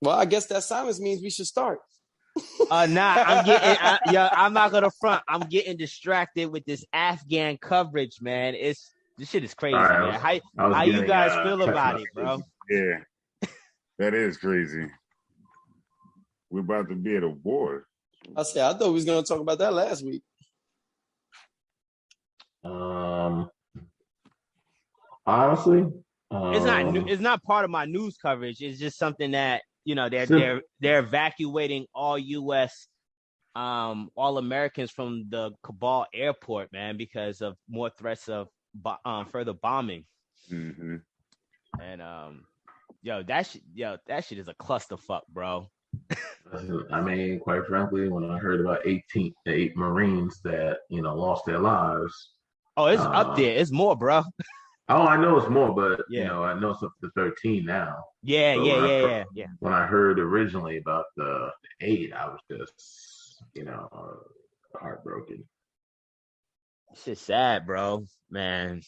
Well, I guess that silence means we should start. I'm not gonna front. I'm getting distracted with this Afghan coverage, man. This shit is crazy, man. How you guys feel about it, bro? Yeah, that is crazy. We're about to be at a war. I thought we was gonna talk about that last week. Honestly, it's not part of my news coverage. It's just something that they're evacuating all U.S. all Americans from the Kabul airport, man, because of more threats of further bombing. Mm-hmm. And that shit is a clusterfuck, bro. I mean, quite frankly, when I heard about 8 Marines that lost their lives. Oh, it's up there. It's more, bro. Oh, I know it's more, but I know it's up to 13 now. Yeah. When I heard originally about the 8, I was just, heartbroken. It's just sad, bro. Man,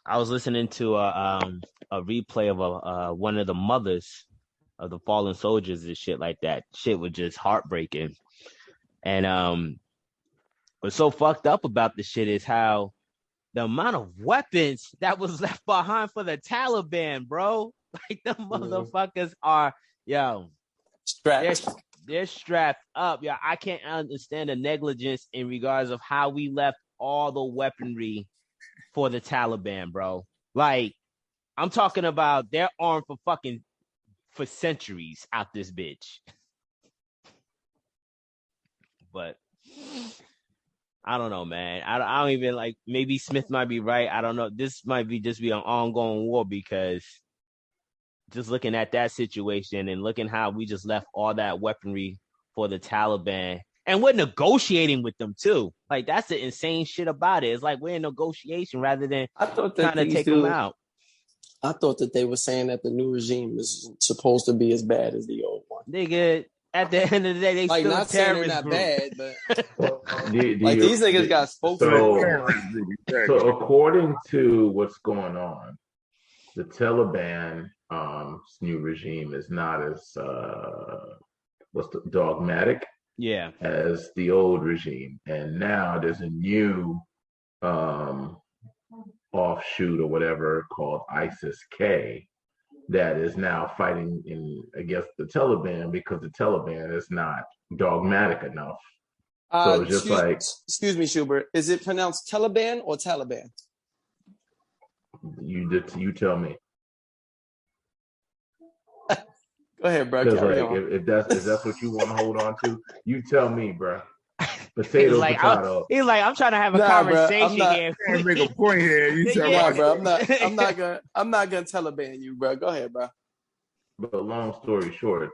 I was listening to a replay of one of the mothers of the fallen soldiers and shit like that. Shit was just heartbreaking. And what's so fucked up about the shit is how the amount of weapons that was left behind for the Taliban, bro. Like, the motherfuckers are, strapped. They're strapped up. Yeah, I can't understand the negligence in regards of how we left all the weaponry for the Taliban, bro. Like, I'm talking about they're armed for centuries out this bitch. But I don't know, man. I don't even maybe Smith might be right. I don't know. This might be just an ongoing war, because just looking at that situation and looking how we just left all that weaponry for the Taliban, and we're negotiating with them too. Like, that's the insane shit about it. It's like we're in negotiation rather than trying to take them out. I thought that they were saying that the new regime is supposed to be as bad as the old one. Nigga, at the end of the day, they still not saying they're not bad, but these niggas got spokesmen. So according to what's going on, the Taliban new regime is not as dogmatic as the old regime, and now there's a new offshoot or whatever called ISIS-K that is now fighting against the Taliban, because the Taliban is not dogmatic enough. So it's just excuse me, Schubert, is it pronounced Taliban or Taliban? You tell me. Go ahead, bro. If that's what you want to hold on to, you tell me, bro. Potato. He's like, I'm trying to have a conversation here. I'm trying to make a point here. You tell me, bro. I'm not gonna Taliban you, bro. Go ahead, bro. But long story short,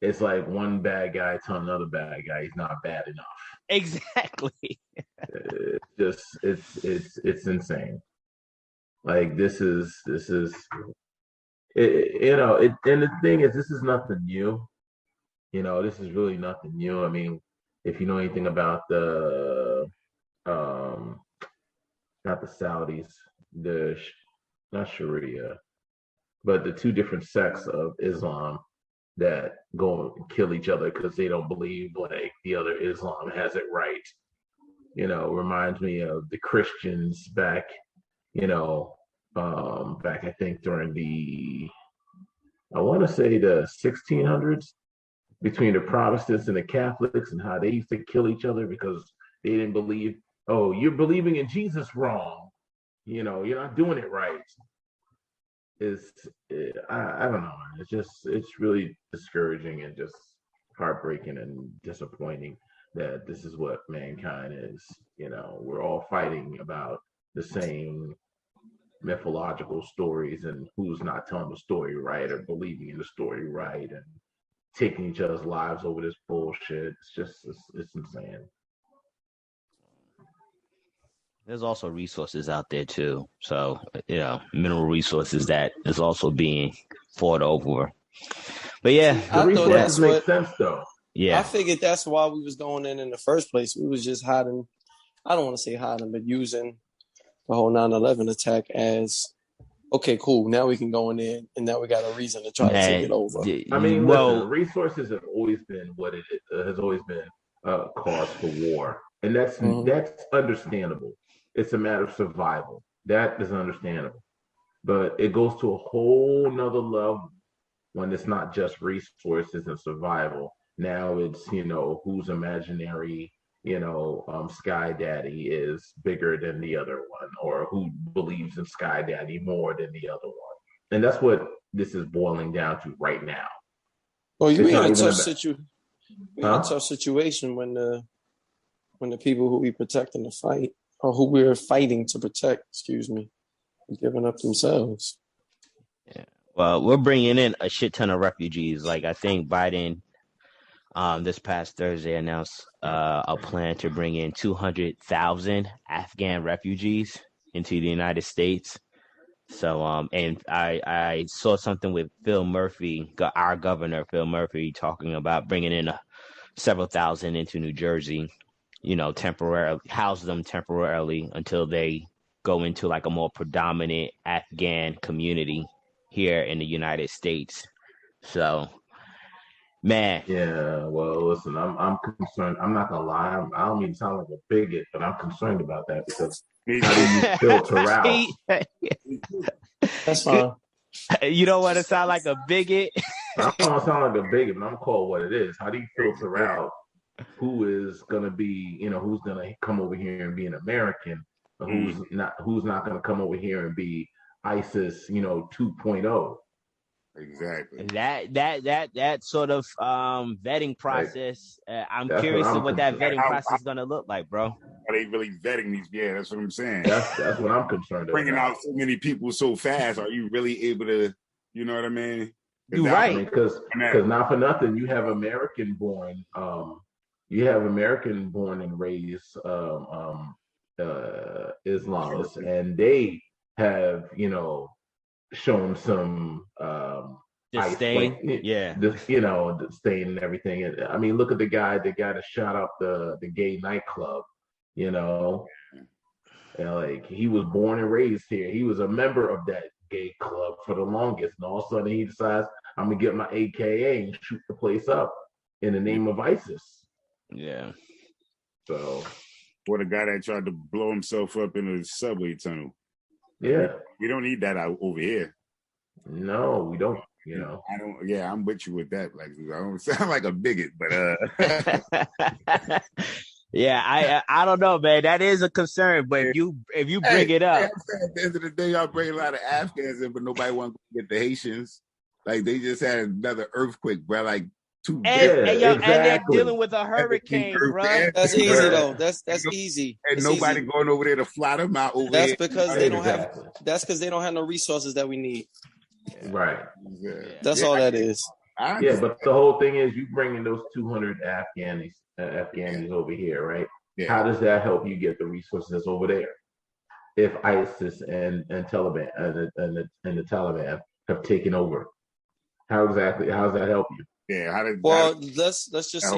it's like one bad guy telling another bad guy he's not bad enough. Exactly. It's insane. Like, this is it, and the thing is, this is nothing new. This is really nothing new. I mean, if you know anything about the not the Saudis, not Sharia, but the two different sects of Islam that go and kill each other because they don't believe like the other Islam has it right. Reminds me of the Christians back, back I think during I want to say the 1600s, between the Protestants and the Catholics, and how they used to kill each other because they didn't believe, oh, you're believing in Jesus wrong. You're not doing it right. I don't know. It's really discouraging and just heartbreaking and disappointing that this is what mankind is. We're all fighting about the same mythological stories, and who's not telling the story right or believing in the story right, and taking each other's lives over this bullshit. It's insane. There's also resources out there too. So, mineral resources that is also being fought over. But yeah, the resources make sense though. Yeah. I figured that's why we was going in the first place. We was just hiding. I don't want to say hiding, but using the whole 9/11 attack as Okay, cool. Now we can go in there, and now we got a reason to try to take it over. I mean, listen, resources have always been what it has always been cause for war, and that's understandable. It's a matter of survival. That is understandable, but it goes to a whole nother level when it's not just resources and survival. Now it's whose imaginary Sky Daddy is bigger than the other one, or who believes in Sky Daddy more than the other one. And that's what this is boiling down to right now. Well, you're in a tough situation when the people who we protect in the fight, or who we're fighting to protect, are giving up themselves. Yeah. Well, we're bringing in a shit ton of refugees. Like, I think Biden this past Thursday announced a plan to bring in 200,000 Afghan refugees into the United States. So, and I saw something with Phil Murphy, our governor, Phil Murphy, talking about bringing in several thousand into New Jersey, temporarily, house them temporarily until they go into like a more predominant Afghan community here in the United States. So, man. Yeah, well, listen, I'm concerned. I'm not gonna lie. I don't mean to sound like a bigot, but I'm concerned about that because how do you filter out? That's fine. You don't want to sound like a bigot. I don't want to sound like a bigot, but I'm called what it is. How do you filter out who is gonna be, who's gonna come over here and be an American, who's not gonna come over here and be ISIS, 2.0? Exactly. That sort of vetting process. I'm curious of what that vetting process is gonna look like, bro. Are they really vetting these? Yeah, that's what I'm saying. That's what I'm concerned about. Bringing out so many people so fast. Are you really able to? You know what I mean? You're right. Because not for nothing, you have American born. You have American born and raised Islamists, and they have shown some disdain, disdain and everything. And I mean, look at the guy that shot up the gay nightclub. And like, he was born and raised here. He was a member of that gay club for the longest, and all of a sudden he decides, I'm gonna get my AKA and shoot the place up in the name of ISIS. Yeah. So, or the guy that tried to blow himself up in a subway tunnel. Yeah, we don't need that out over here. No, we don't. I don't. Yeah, I'm with you with that. Like, I don't sound like a bigot, but yeah, I don't know, man. That is a concern. But if you bring it up, at the end of the day, y'all bring a lot of Afghans in, but nobody wants to get the Haitians. Like, they just had another earthquake, bro. Like, and they're dealing with a hurricane, bro. That's easy though. That's easy. And nobody going over there to fly them out over there. That's because they don't have. That's because they don't have no resources that we need. Right. Yeah. That's all that is. Yeah, but the whole thing is, you bring in those 200 Afghanis over here, right? Yeah. How does that help you get the resources over there? If ISIS and Taliban and the Taliban have taken over, how does that help you? Yeah. Let's just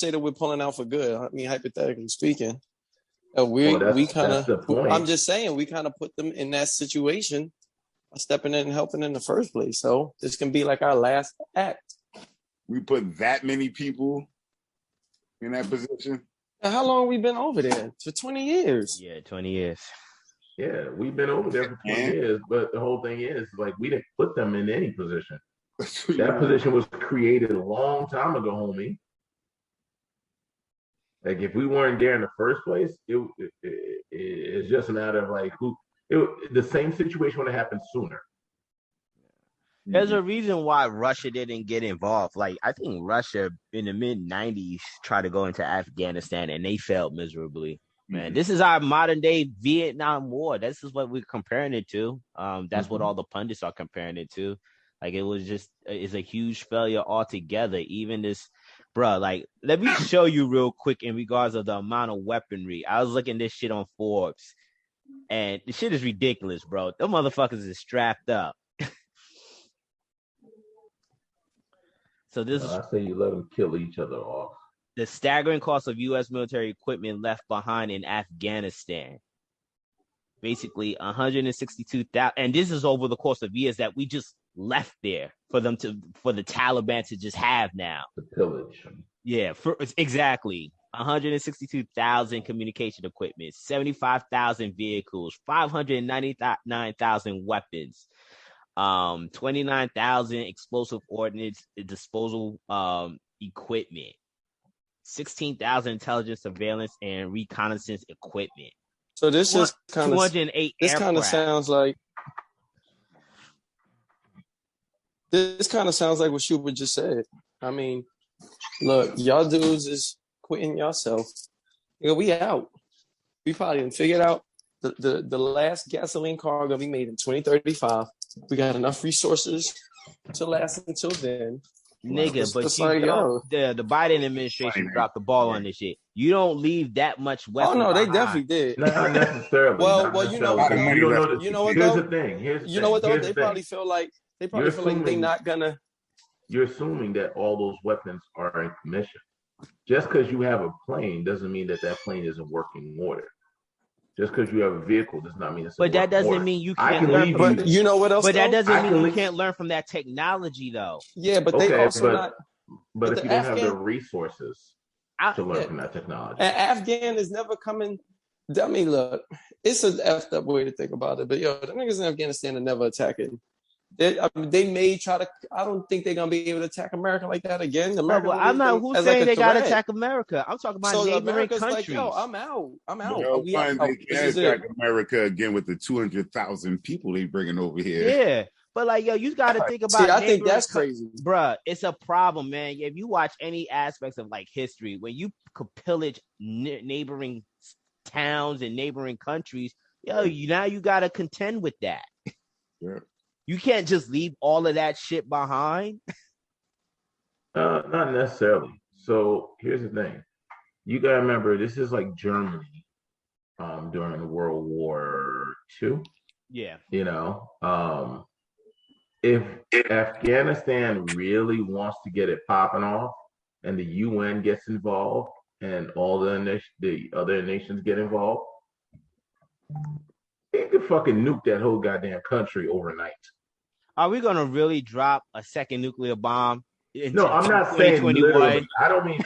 say that we're pulling out for good. I mean, hypothetically speaking, we kind of. I'm just saying, we kind of put them in that situation by stepping in and helping in the first place. So this can be like our last act. We put that many people in that position. How long have we been over there? For 20 years. Yeah, 20 years. Yeah, we've been over there for 20 years. But the whole thing is, like, we didn't put them in any position. That position was created a long time ago, homie. Like, if we weren't there in the first place, it's just a matter of like the same situation would have happened sooner. There's a reason why Russia didn't get involved. Like, I think Russia in the mid-90s tried to go into Afghanistan and they failed miserably. Man, this is our modern day Vietnam War. This is what we're comparing it to. That's what all the pundits are comparing it to. Like, it's a huge failure altogether. Even this, bro, like, let me show you real quick in regards of the amount of weaponry. I was looking this shit on Forbes, and the shit is ridiculous, bro. Them motherfuckers is strapped up. So this is, I say you let them kill each other off. The staggering cost of U.S. military equipment left behind in Afghanistan. basically 162,000, and this is over the course of years that we just left there for the Taliban to just have now. The pillage. Yeah, exactly. 162,000 communication equipment, 75,000 vehicles, 599,000 weapons, 29,000 explosive ordnance disposal equipment, 16,000 intelligence, surveillance, and reconnaissance equipment. So this just kind of 208 this kind of sounds like what Schubert just said. I mean, look, y'all dudes is quitting yourself. We out. We probably didn't figure out the last gasoline car gonna be made in 2035. We got enough resources to last until then. Nigga, but the Biden administration dropped the ball on this shit. You don't leave that much weapons. Oh no, they definitely did. Not necessarily. Well, you know what? You know what? Here's the thing. You know what though? They probably feel like they're not gonna. You're assuming that all those weapons are in commission. Just because you have a plane doesn't mean that plane is in working order. Just because you have a vehicle does not mean it's. But that doesn't mean you can't learn. But you know what else? But that doesn't mean you can't learn from that technology, though. Yeah, but they also not. But if you don't have the resources to learn from that technology, and Afghan is never coming. I mean, look, it's an effed up way to think about it. But the niggas in Afghanistan are never attacking. They may try to. I don't think they're gonna be able to attack America like that again. America, I'm not. Who's saying they gotta attack America? I'm talking about neighboring countries. Like, yo, I'm out. They can attack America again with the 200,000 people they bringing over here. Yeah, but like, yo, you got to think about. See, I think that's crazy, bruh. It's a problem, man. If you watch any aspects of like history, when you could pillage neighboring towns and neighboring countries, now you got to contend with that. Yeah. You can't just leave all of that shit behind. Not necessarily. So here's the thing. You gotta remember, this is like Germany during World War II. Yeah. If Afghanistan really wants to get it popping off and the UN gets involved and all the other nations get involved, they could fucking nuke that whole goddamn country overnight. Are we gonna really drop a second nuclear bomb? No, I'm not saying literally. I don't mean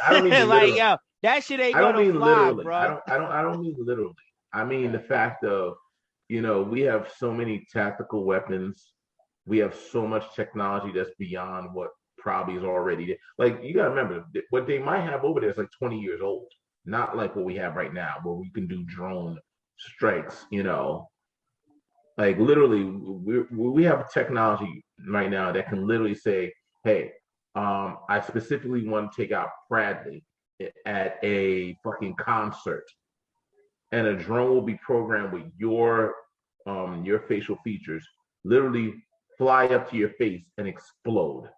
like, yo, that shit ain't gonna fly, literally. bro. I don't mean literally. I mean the fact of, we have so many tactical weapons. We have so much technology that's beyond what probably is already there. Like, you gotta remember, what they might have over there is like 20 years old. Not like what we have right now, where we can do drone strikes, Like, literally, we have technology right now that can literally say, hey, I specifically want to take out Bradley at a fucking concert. And a drone will be programmed with your facial features, literally fly up to your face and explode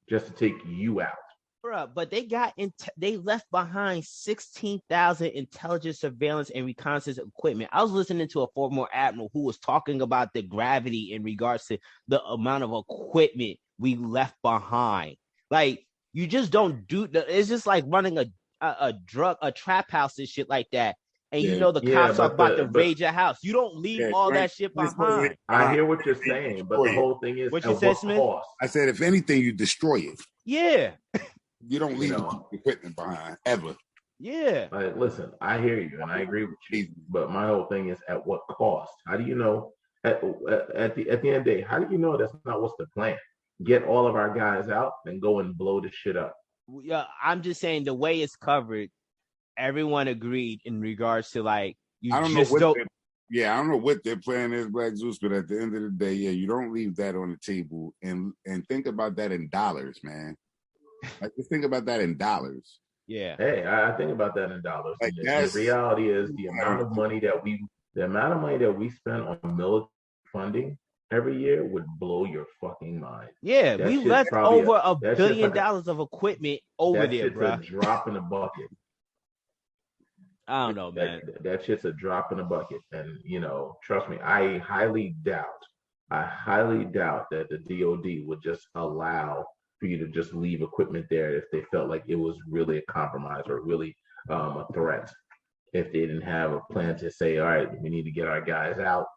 just to take you out. Bruh, but they left behind 16,000 intelligence, surveillance, and reconnaissance equipment. I was listening to a former admiral who was talking about the gravity in regards to the amount of equipment we left behind. Like, you just don't do it's just like running a trap house and shit like that. And the cops are about to raid your house. You don't leave all that shit behind. I hear what you're saying, but the whole thing is, what you said, Smith? Cost? I said, if anything, you destroy it. Yeah. You don't leave the equipment behind, ever. Yeah. Like, listen, I hear you, and I agree with you. But my whole thing is, at what cost? How do you know, at the end of the day, how do you know that's not what's the plan? Get all of our guys out and go and blow this shit up. Yeah, I'm just saying the way it's covered, everyone agreed in regards to, like, I don't know what their plan is, Black Zeus, but at the end of the day, you don't leave that on the table and think about that in dollars, man. Like, just think about that in dollars. Yeah. Hey, I think about that in dollars. Like, the reality is the amount of money that we spend on military funding every year would blow your fucking mind. Yeah, we left over $1 billion of equipment over there, bro. That's a drop in the bucket. I don't know, man. That shit's a drop in the bucket. And, trust me, I highly doubt that the DOD would just allow for you to just leave equipment there if they felt like it was really a compromise or really a threat. if they didn't have a plan to say, all right, we need to get our guys out,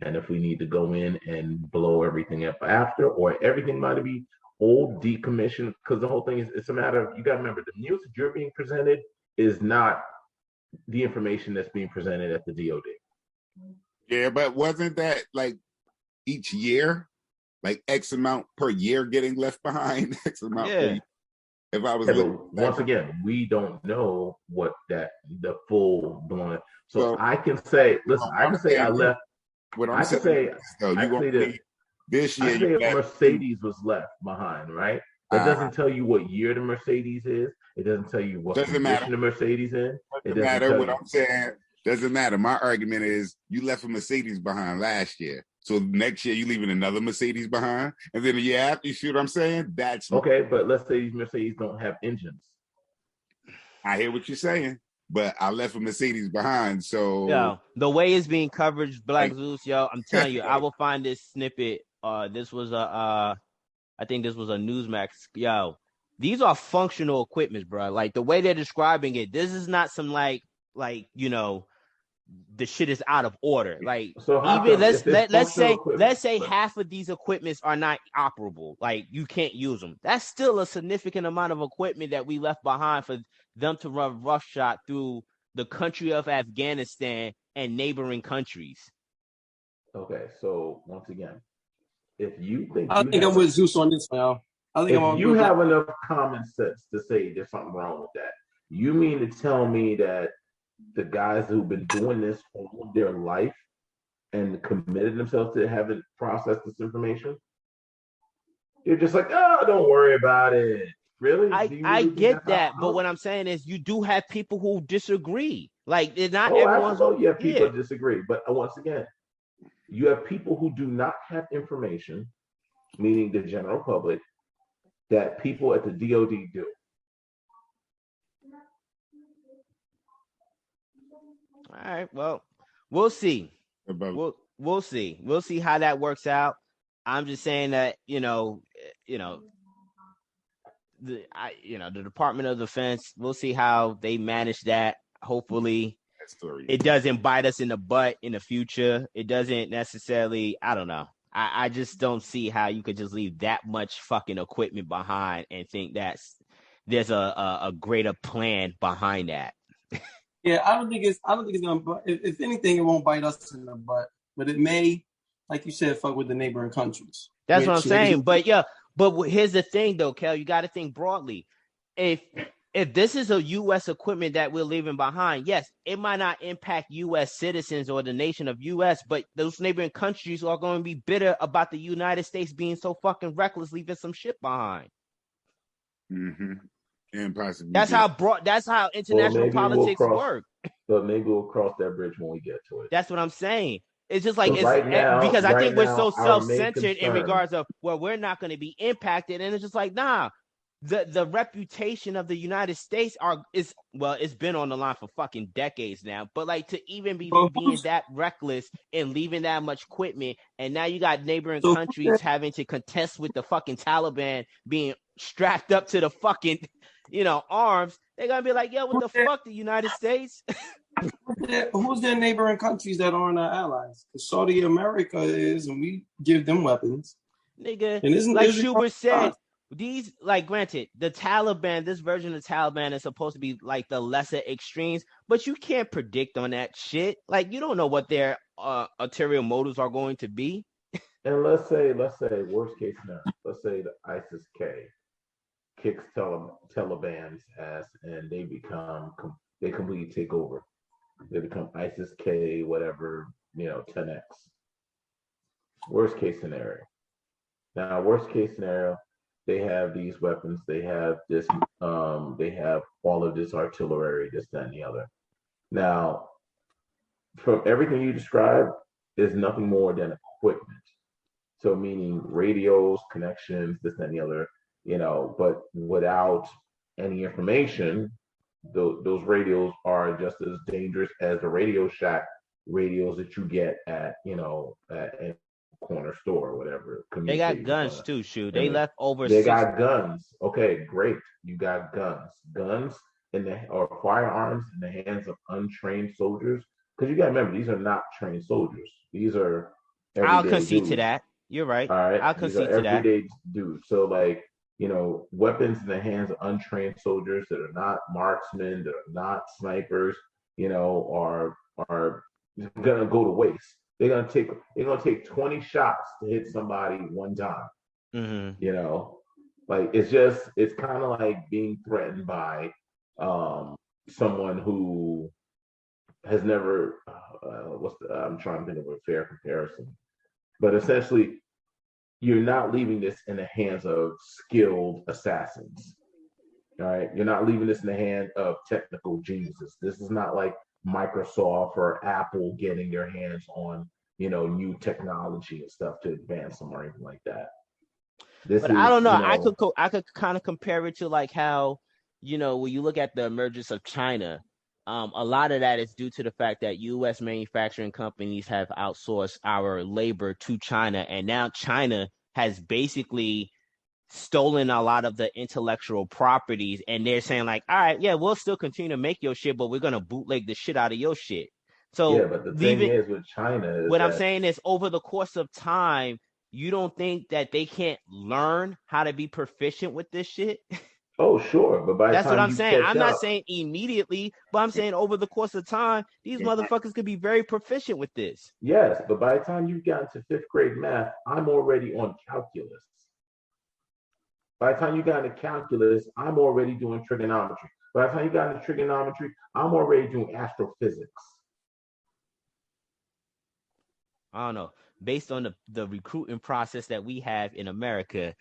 and if we need to go in and blow everything up after, or everything might be old, decommissioned, because the whole thing is, it's a matter of, you got to remember, the news that you're being presented is not the information that's being presented at the DOD. Yeah, but wasn't that like each year, like X amount per year getting left behind? X amount per year. If I was once again, we don't know what the full blown. So I can say, listen, I can say I left. What I'm saying, this year, I say a Mercedes was left behind, right? That doesn't tell you what year the Mercedes is. It doesn't tell you what condition the Mercedes in. It doesn't matter what I'm saying. Doesn't matter. My argument is you left a Mercedes behind last year. So next year you leaving another Mercedes behind, and then the year after, you see what I'm saying? That's okay. But let's say these Mercedes don't have engines. I hear what you're saying, but I left a Mercedes behind. So the way it's being covered, Black Zeus, yo, I'm telling you, I will find this snippet. This was I think this was a Newsmax. Yo, these are functional equipment, bro. Like the way they're describing it, this is not some like the shit is out of order. Like even let's say half of these equipments are not operable. Like you can't use them. That's still a significant amount of equipment that we left behind for them to run roughshod through the country of Afghanistan and neighboring countries. Okay, so once again, if you think I'm with Zeus on this now. I think if you have enough common sense to say there's something wrong with that, you mean to tell me that the guys who've been doing this all their life and committed themselves to having processed this information, you're just like, oh, don't worry about it. Really? I get that, but what I'm saying is you do have people who disagree. Like, it's not everyone's. You have people who disagree, but once again, you have people who do not have information, meaning the general public, that people at the DOD do. All right, well, we'll see. We'll see. We'll see how that works out. I'm just saying that the Department of Defense. We'll see how they manage that. Hopefully, it doesn't bite us in the butt in the future. It doesn't necessarily. I don't know. I just don't see how you could just leave that much fucking equipment behind and think there's a greater plan behind that. Yeah, I don't think it's gonna. If anything, it won't bite us in the butt, but it may, like you said, fuck with the neighboring countries. That's what I'm saying. But here's the thing, though, Kel. You got to think broadly. If this is a U.S. equipment that we're leaving behind, yes, it might not impact U.S. citizens or the nation of U.S., but those neighboring countries are going to be bitter about the United States being so fucking reckless, leaving some shit behind. Mm-hmm. And possibly that's how international politics work. But maybe we'll cross that bridge when we get to it. That's what I'm saying. It's just like because I think we're so self-centered in regards of we're not going to be impacted, and it's just like the reputation of the United States it's been on the line for fucking decades now. But like to even be being that reckless and leaving that much equipment, and now you got neighboring countries having to contest with the fucking Taliban being strapped up to the fucking arms. They're gonna be like, yo, what the fuck, the United States? Who's their neighboring countries that aren't our allies? Because Saudi America is, and we give them weapons. Nigga, and like Schubert said, these, like, granted, the Taliban, this version of Taliban is supposed to be like the lesser extremes, but you can't predict on that shit. Like, you don't know what their ulterior motives are going to be. And let's say worst case scenario, let's say the ISIS-K kicks Taliban's ass and they completely take over. They become ISIS-K, whatever, 10x. Worst case scenario. Now, worst case scenario, they have these weapons, they have this, they have all of this artillery, this, that, and the other. Now, from everything you described, is nothing more than equipment. So meaning radios, connections, this, that, and the other, but without any information, those radios are just as dangerous as the Radio Shack radios that you get at a corner store or whatever. They got guns too, Shu. They left over. They got guns. Okay, great. You got guns. Guns or firearms in the hands of untrained soldiers, because you got to remember, these are not trained soldiers. These are I'll everyday concede to dudes. that. You're right. All right, I'll these are concede to that. everyday dudes. So like, weapons in the hands of untrained soldiers that are not marksmen, that are not snipers, are gonna go to waste. They're gonna take 20 shots to hit somebody one time. Mm-hmm. Like it's kind of like being threatened by someone who has never I'm trying to think of a fair comparison, but essentially you're not leaving this in the hands of skilled assassins. All right, you're not leaving this in the hand of technical geniuses. This is not like Microsoft or Apple getting their hands on new technology and stuff to advance them or anything like that. I don't know. I could kind of compare it to like how, when you look at the emergence of China, a lot of that is due to the fact that U.S. manufacturing companies have outsourced our labor to China, and now China has basically stolen a lot of the intellectual properties, and they're saying like, all right, yeah, we'll still continue to make your shit, but we're gonna bootleg the shit out of your shit. So yeah, but the thing is with China, what I'm saying is over the course of time, you don't think that they can't learn how to be proficient with this shit? Oh, sure. But that's what I'm saying. I'm not saying immediately, but I'm saying over the course of time, these motherfuckers could be very proficient with this. Yes, but by the time you've gotten to 5th grade math, I'm already on calculus. By the time you got into calculus, I'm already doing trigonometry. By the time you got into trigonometry, I'm already doing astrophysics. I don't know. Based on the recruiting process that we have in America,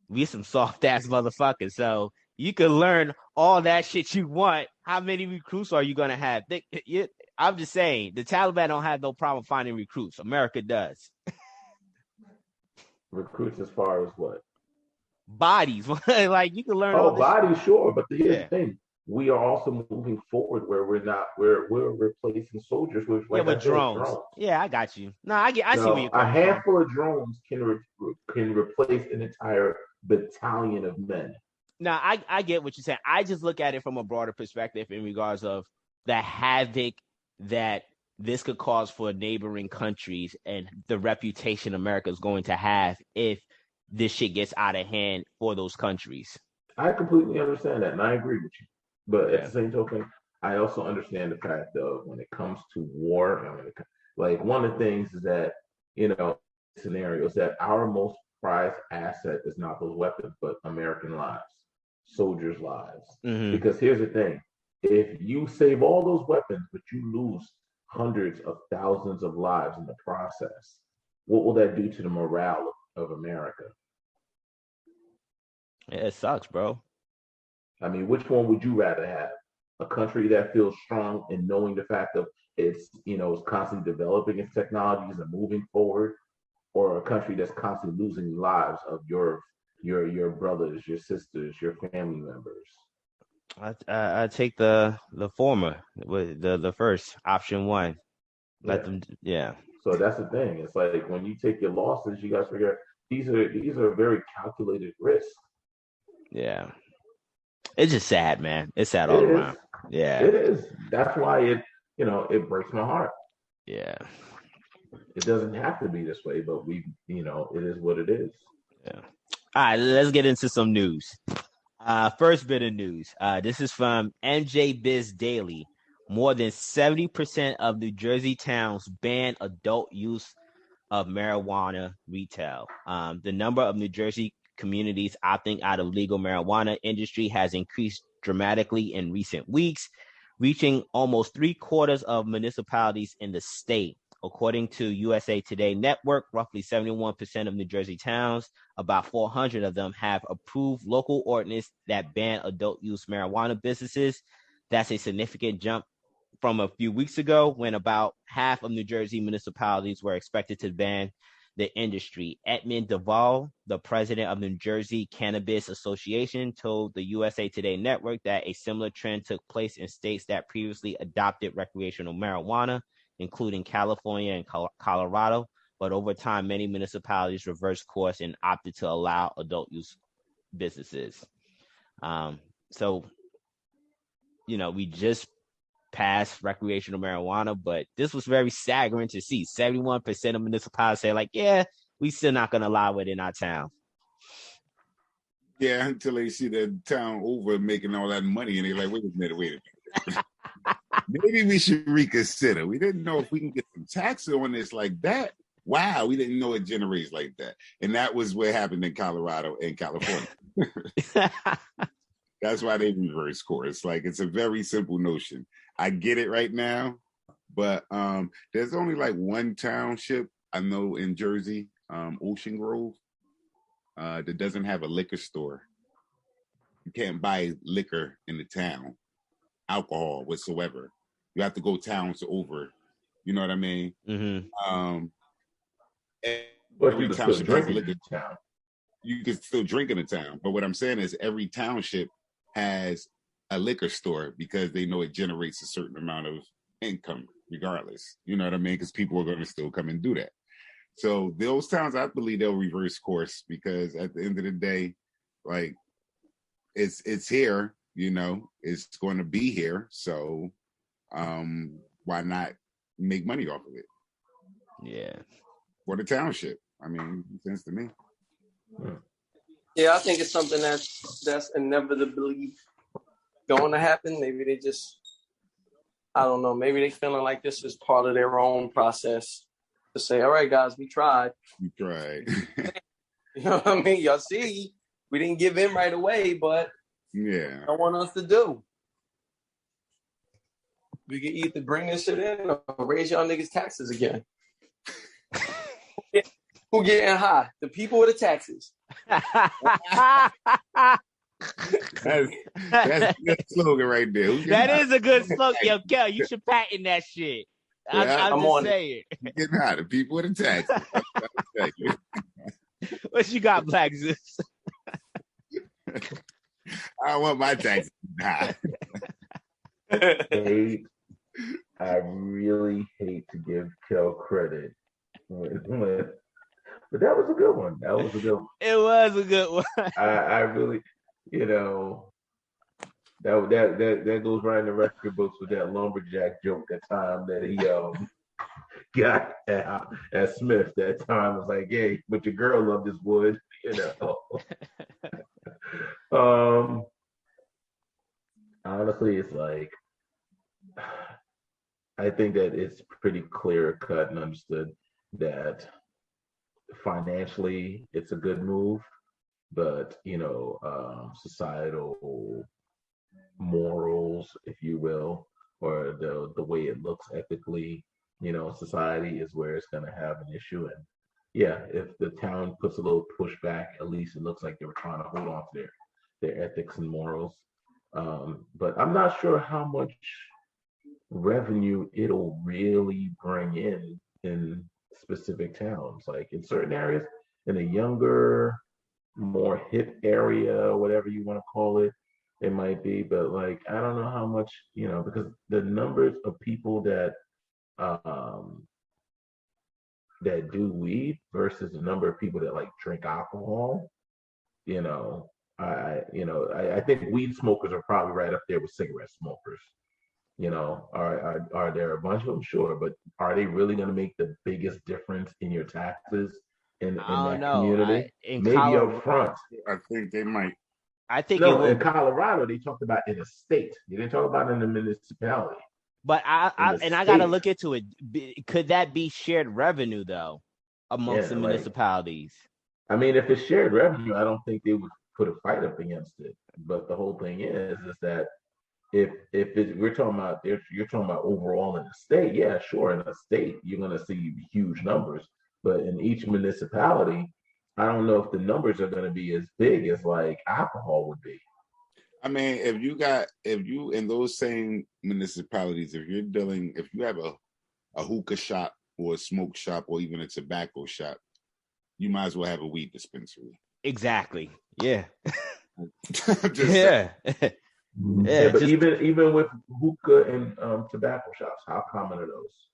we some soft ass motherfuckers. So you can learn all that shit you want. How many recruits are you gonna have? I'm just saying, the Taliban don't have no problem finding recruits. America does. Recruits as far as what? Bodies. Like you can learn. Oh, bodies, sure. But here's the thing: we are also moving forward where we're replacing soldiers with drones. Yeah, I got you. No, I see where you're coming from. A handful of drones can replace an entire battalion of men. Now, I get what you're saying. I just look at it from a broader perspective in regards of the havoc that this could cause for neighboring countries and the reputation America is going to have if this shit gets out of hand for those countries. I completely understand that, and I agree with you. But at the same token, I also understand the fact of when it comes to war, like one of the things is that, scenarios that our most prized asset is not those weapons, but American lives, soldiers' lives. Mm-hmm. Because here's the thing: if you save all those weapons, but you lose hundreds of thousands of lives in the process, what will that do to the morale of America? Yeah, it sucks, bro. I mean, which one would you rather have? A country that feels strong in knowing the fact of it's constantly developing its technologies and moving forward, or a country that's constantly losing lives of your brothers, your sisters, your family members? I take the former, with the first option one. Let them, yeah. So that's the thing. It's like when you take your losses, you guys figure these are very calculated risks. Yeah. It's just sad, man. It's sad all around. Yeah. It is. That's why it breaks my heart. Yeah. It doesn't have to be this way, but it is what it is. Yeah. All right, let's get into some news. First bit of news. This is from MJ Biz Daily. More than 70% of New Jersey towns ban adult use of marijuana retail. The number of New Jersey communities opting out of legal marijuana industry has increased dramatically in recent weeks, reaching almost 3/4 of municipalities in the state. According to USA Today Network, roughly 71% of New Jersey towns, about 400 of them, have approved local ordinance that ban adult use marijuana businesses. That's a significant jump from a few weeks ago when about half of New Jersey municipalities were expected to ban the industry. Edmund Duvall, the president of New Jersey Cannabis Association, told the USA Today Network that a similar trend took place in states that previously adopted recreational marijuana, including California and Colorado. But over time, many municipalities reversed course and opted to allow adult use businesses. So we just passed recreational marijuana, but this was very staggering to see. 71% of municipalities say, like, yeah, we still not going to allow it in our town. Yeah, until they see the town over making all that money, and they're like, wait a minute. Maybe we should reconsider. We didn't know if we can get some tax on this like that. Wow, we didn't know it generates like that. And that was what happened in Colorado and California. That's why they reverse course. Like, it's a very simple notion. I get it right now, but there's only like one township I know in Jersey, Ocean Grove, that doesn't have a liquor store. You can't buy liquor in the town, alcohol whatsoever. You have to go towns over. You know what I mean? Mm-hmm. But you can still drink in the town. You can still drink in the town. But what I'm saying is every township has a liquor store because they know it generates a certain amount of income regardless. You know what I mean? Because people are going to still come and do that. So those towns, I believe they'll reverse course because at the end of the day, like, it's here, it's going to be here. So why not make money off of it? Yeah. For the township. I mean, it makes sense to me. Yeah, I think it's something that's inevitably going to happen. Maybe they just, I don't know, maybe they feeling like this is part of their own process to say, all right, guys, we tried. We tried. You know what I mean? Y'all see, we didn't give in right away, but yeah, I want us to do. We can either bring this shit in or raise y'all niggas' taxes again. Who getting high? The people or the taxes? That's a good slogan right there. That is a good slogan. Yo, Kel, you should patent that shit. I'm just saying. Getting high. The people or the taxes. What you got, Black Zeus? I don't want my taxes high. I really hate to give Kel credit. But that was a good one. It was a good one. I really, that goes right in the record books with that lumberjack joke that time that he got at Smith. That time was like, hey, but your girl loved this wood, Honestly, it's like, I think that it's pretty clear cut and understood that financially it's a good move, but societal morals, if you will, or the way it looks ethically, society is where it's going to have an issue. And yeah, if the town puts a little pushback, at least it looks like they were trying to hold on to their ethics and morals. But I'm not sure how much revenue it'll really bring in specific towns. Like in certain areas, in a younger, more hip area, whatever you want to call it, it might be. But like, I don't know how much, because the numbers of people that do weed versus the number of people that like drink alcohol, I think weed smokers are probably right up there with cigarette smokers. Are there a bunch of them? Sure, but are they really going to make the biggest difference in your taxes in that community? Maybe up front. I think they might. I think in Colorado they talked about in a state. They didn't talk about in a municipality. But I got to look into it. Could that be shared revenue though amongst the municipalities? I mean, if it's shared revenue, I don't think they would put a fight up against it. But the whole thing is that if you're talking about overall in the state, yeah, sure, in a state you're going to see huge numbers, but in each municipality, I don't know if the numbers are going to be as big as like alcohol would be. I mean, if you in those same municipalities, if you have a hookah shop or a smoke shop or even a tobacco shop, you might as well have a weed dispensary. Exactly. Yeah. Yeah. Yeah, but even with hookah and tobacco shops, how common are those?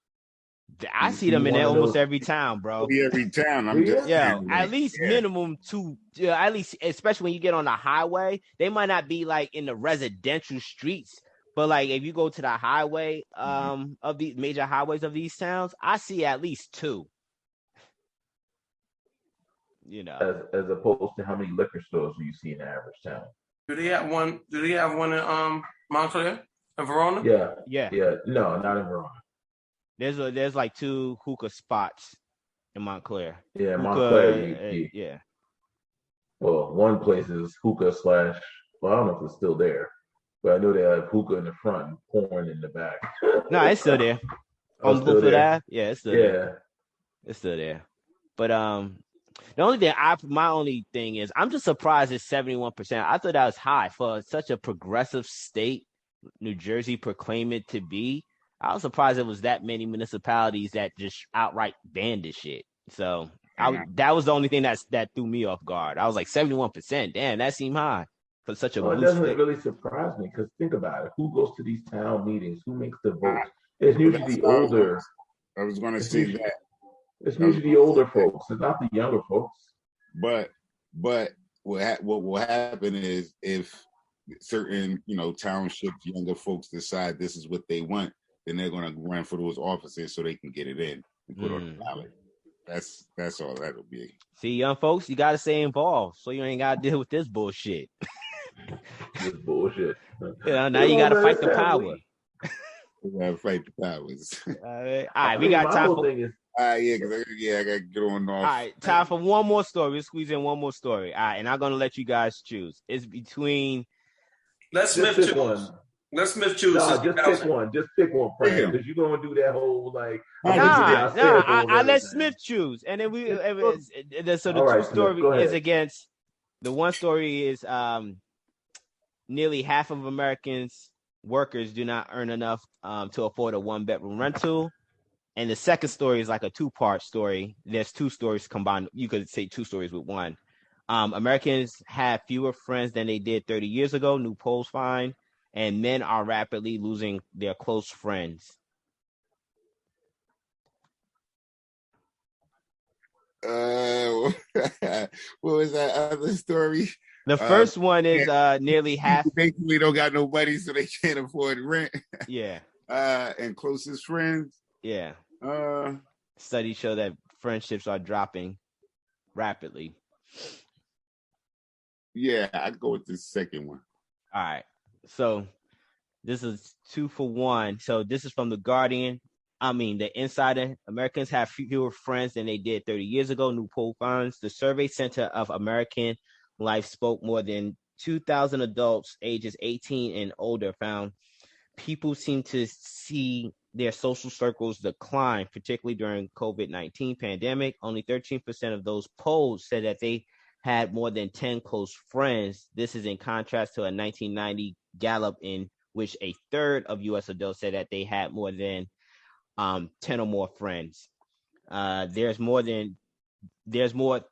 I see them in almost every town, bro. Every town. I'm just at least minimum two. At least, especially when you get on the highway, they might not be like in the residential streets, But like if you go to the highway of the major highways of these towns, I see at least 2. You know, as opposed to how many liquor stores do you see in the average town? Do they have one in Montclair and Verona? Yeah. No, not in Verona. There's like 2 hookah spots in Montclair. Yeah, hookah, Montclair. Yeah. Well, one place is hookah / well, I don't know if it's still there, but I know they have hookah in the front and porn in the back. No, it's still there. On Bluefield Ave? Yeah, it's still there. It's still there. But the only thing my only thing is I'm just surprised it's 71%. I thought that was high for such a progressive state. New Jersey proclaimed it to be. I was surprised it was that many municipalities that just outright banned this shit. So that was the only thing that threw me off guard. I was like 71%. Damn, that seemed high for such a. Well, it doesn't really surprise me because think about it. Who goes to these town meetings? Who makes the votes? It's usually older. I was going to say that. It's usually older folks. It's not the younger folks. But what will happen is if certain townships, younger folks decide this is what they want, then they're going to run for those offices so they can get it in and put on the ballot. That's all that'll be. See, young folks, you got to stay involved so you ain't got to deal with this bullshit. This bullshit. Now you got to fight the power. We got to fight the powers. All right, we got time for. I got to get on off. All right, time for one more story. We'll squeeze in one more story. All right, and I'm going to let you guys choose. It's between. Let Smith choose. Let Smith choose. No, just pick one. Just pick one, Frank, because you're going to do that whole like. I let Smith choose, and then so the right, two story is against. The one story is nearly half of Americans workers do not earn enough to afford a 1-bedroom rental. And the second story is like a 2-part story. There's 2 stories combined. You could say 2 stories with one. Americans have fewer friends than they did 30 years ago, new polls find, and men are rapidly losing their close friends. What was that other story? The first one is nearly half. Basically, don't got no money, so they can't afford rent. Yeah. And closest friends. Yeah. Studies show that friendships are dropping rapidly. Yeah, I'd go with the second one. All right. So this is 2 for 1. So this is from The Guardian. The Insider. Americans have fewer friends than they did 30 years ago. New poll finds. The Survey Center of American Life spoke more than 2,000 adults ages 18 and older found people seem to see their social circles decline, particularly during COVID-19 pandemic. Only 13% of those polled said that they had more than 10 close friends. This is in contrast to a 1990 Gallup in which a third of U.S. adults said that they had more than 10 or more friends. There's more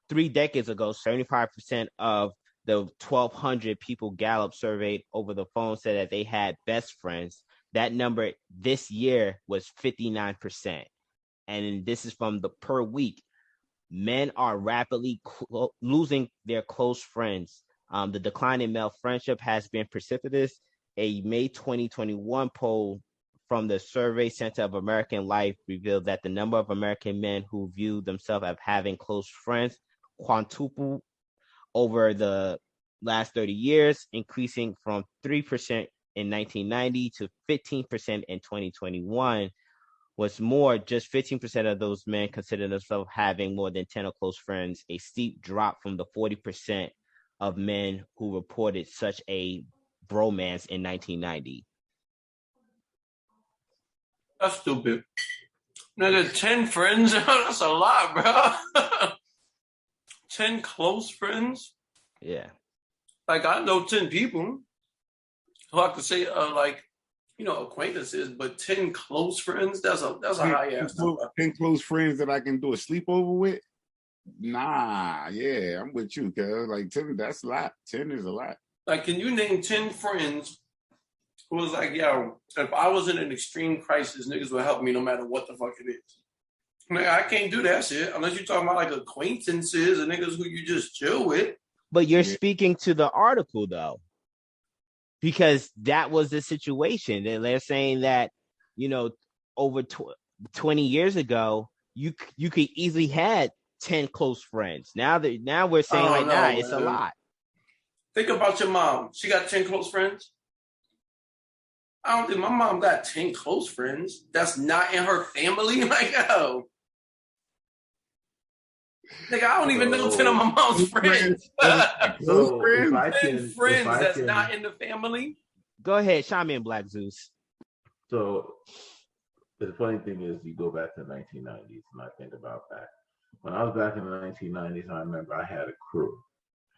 3 decades ago, 75% of the 1,200 people Gallup surveyed over the phone said that they had best friends. That number this year was 59%. And this is from the per week. Men are rapidly losing their close friends. The decline in male friendship has been precipitous. A May 2021 poll from the Survey Center of American Life revealed that the number of American men who view themselves as having close friends quintupled over the last 30 years, increasing from 3% in 1990 to 15% in 2021. What's more, just 15% of those men consider themselves having more than 10 or close friends, a steep drop from the 40% of men who reported such a bromance in 1990. That's stupid. Nigga, 10 friends? That's a lot, bro. 10 close friends? Yeah. Like, I know 10 people who I could say, acquaintances, but 10 close friends? That's a high ass number. 10 close friends that I can do a sleepover with? Nah, yeah, I'm with you, cuz. Like, 10, that's a lot. 10 is a lot. Like, can you name 10 friends who was like, yo, if I was in an extreme crisis, niggas would help me no matter what the fuck it is? Like, I can't do that shit unless you're talking about like acquaintances and niggas who you just chill with. But you're speaking to the article, though. because that was the situation. And they're saying that, over 20 years ago, you could easily had 10 close friends. Now we're saying it's a lot. Think about your mom. She got 10 close friends. I don't think my mom got 10 close friends. That's not in her family. Like, oh. Nigga, I don't even know 10 of my mom's friends. So 10 friends that's not in the family. Go ahead, chime in, Black Zeus. So the funny thing is, you go back to the 1990s, and I think about that. When I was back in the 1990s, I remember I had a crew.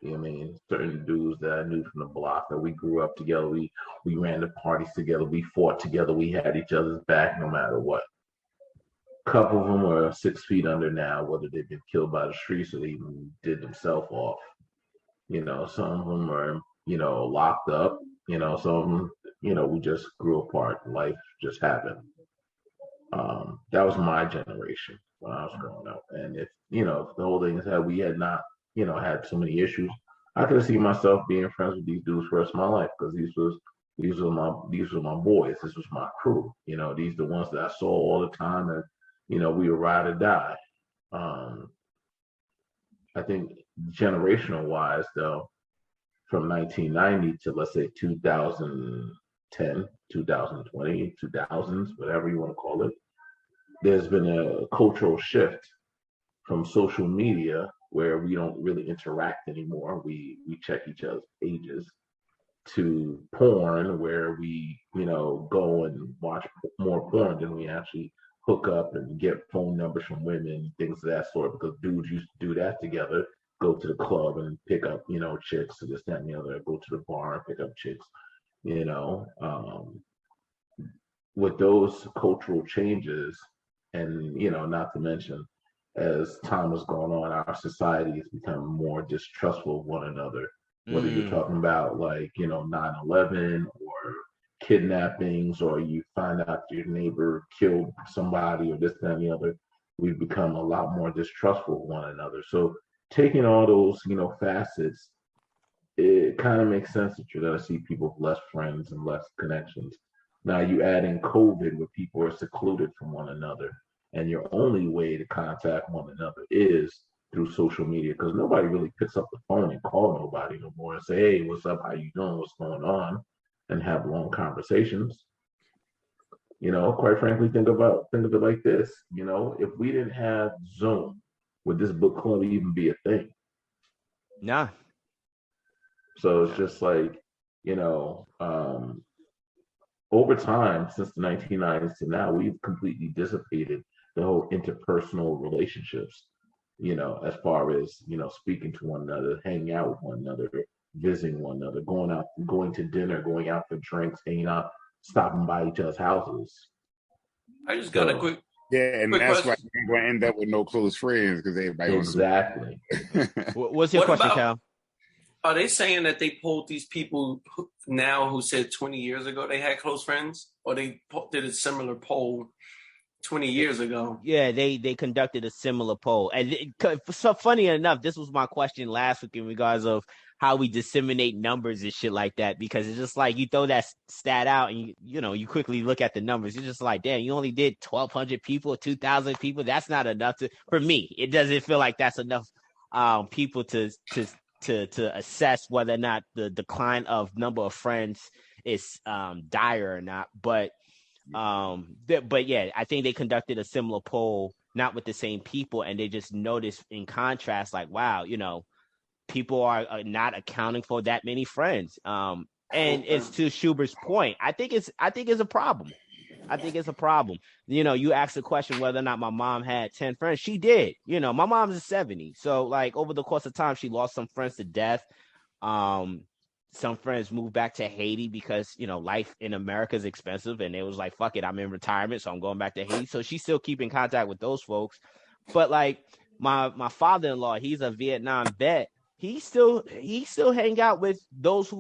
You know what I mean? Certain dudes that I knew from the block, that we grew up together. We ran the parties together. We fought together. We had each other's back no matter what. A couple of them are 6 feet under now, whether they've been killed by the streets or they even did themselves off. Some of them are, locked up. Some of them, we just grew apart. Life just happened. That was my generation when I was growing up. And if, the whole thing is that we had not, had so many issues, I could see myself being friends with these dudes for the rest of my life, because these were my boys. This was my crew. These are the ones that I saw all the time, and we would ride or die. I think generational wise, though, from 1990 to, let's say, 2010, 2020, 2000s, whatever you want to call it, there's been a cultural shift from social media, where we don't really interact anymore. We check each other's pages, to porn, where we, go and watch more porn than we actually hook up and get phone numbers from women, things of that sort, because dudes used to do that together, go to the club and pick up, chicks, or this, that, and the other, go to the bar and pick up chicks, with those cultural changes, and, not to mention, as time has gone on, our society has become more distrustful of one another, whether you're talking about 9/11 or kidnappings, or you find out your neighbor killed somebody, or this, that, and the other. We've become a lot more distrustful of one another. So taking all those, facets, it kind of makes sense that you're going to see people with less friends and less connections. Now you add in COVID, where people are secluded from one another, and your only way to contact one another is through social media, because nobody really picks up the phone and call nobody no more and say, hey, what's up, how you doing, what's going on, and have long conversations. Quite frankly, think of it like this. If we didn't have Zoom, would this book club even be a thing? Nah. So it's just like, over time, since the 1990s to now, we've completely dissipated the whole interpersonal relationships, as far as, speaking to one another, hanging out with one another, visiting one another, going to dinner, going out for drinks, hanging out, stopping by each other's houses. I just got a quick. Yeah, and that's why you're going to end up with no close friends, because everybody. Exactly. What's your question, Cal? Are they saying that they polled these people now who said 20 years ago they had close friends, or they did a similar poll 20 years ago? Yeah, they conducted a similar poll. And so funny enough, this was my question last week in regards of how we disseminate numbers and shit like that, because it's just like you throw that stat out and you quickly look at the numbers. You're just like, damn, you only did 1,200 people, 2,000 people. That's not enough for me. It doesn't feel like that's enough people to assess whether or not the decline of number of friends is dire or not. But yeah, I think they conducted a similar poll, not with the same people, and they just noticed in contrast, like, wow, people are not accounting for that many friends. And it's to Schubert's point. I think it's a problem. I think it's a problem. You asked the question whether or not my mom had 10 friends. She did. My mom's is 70. So like over the course of time, she lost some friends to death. Some friends moved back to Haiti because, life in America is expensive. And it was like, fuck it, I'm in retirement, so I'm going back to Haiti. So she's still keeping contact with those folks. But like my father-in-law, he's a Vietnam vet. He still hang out with those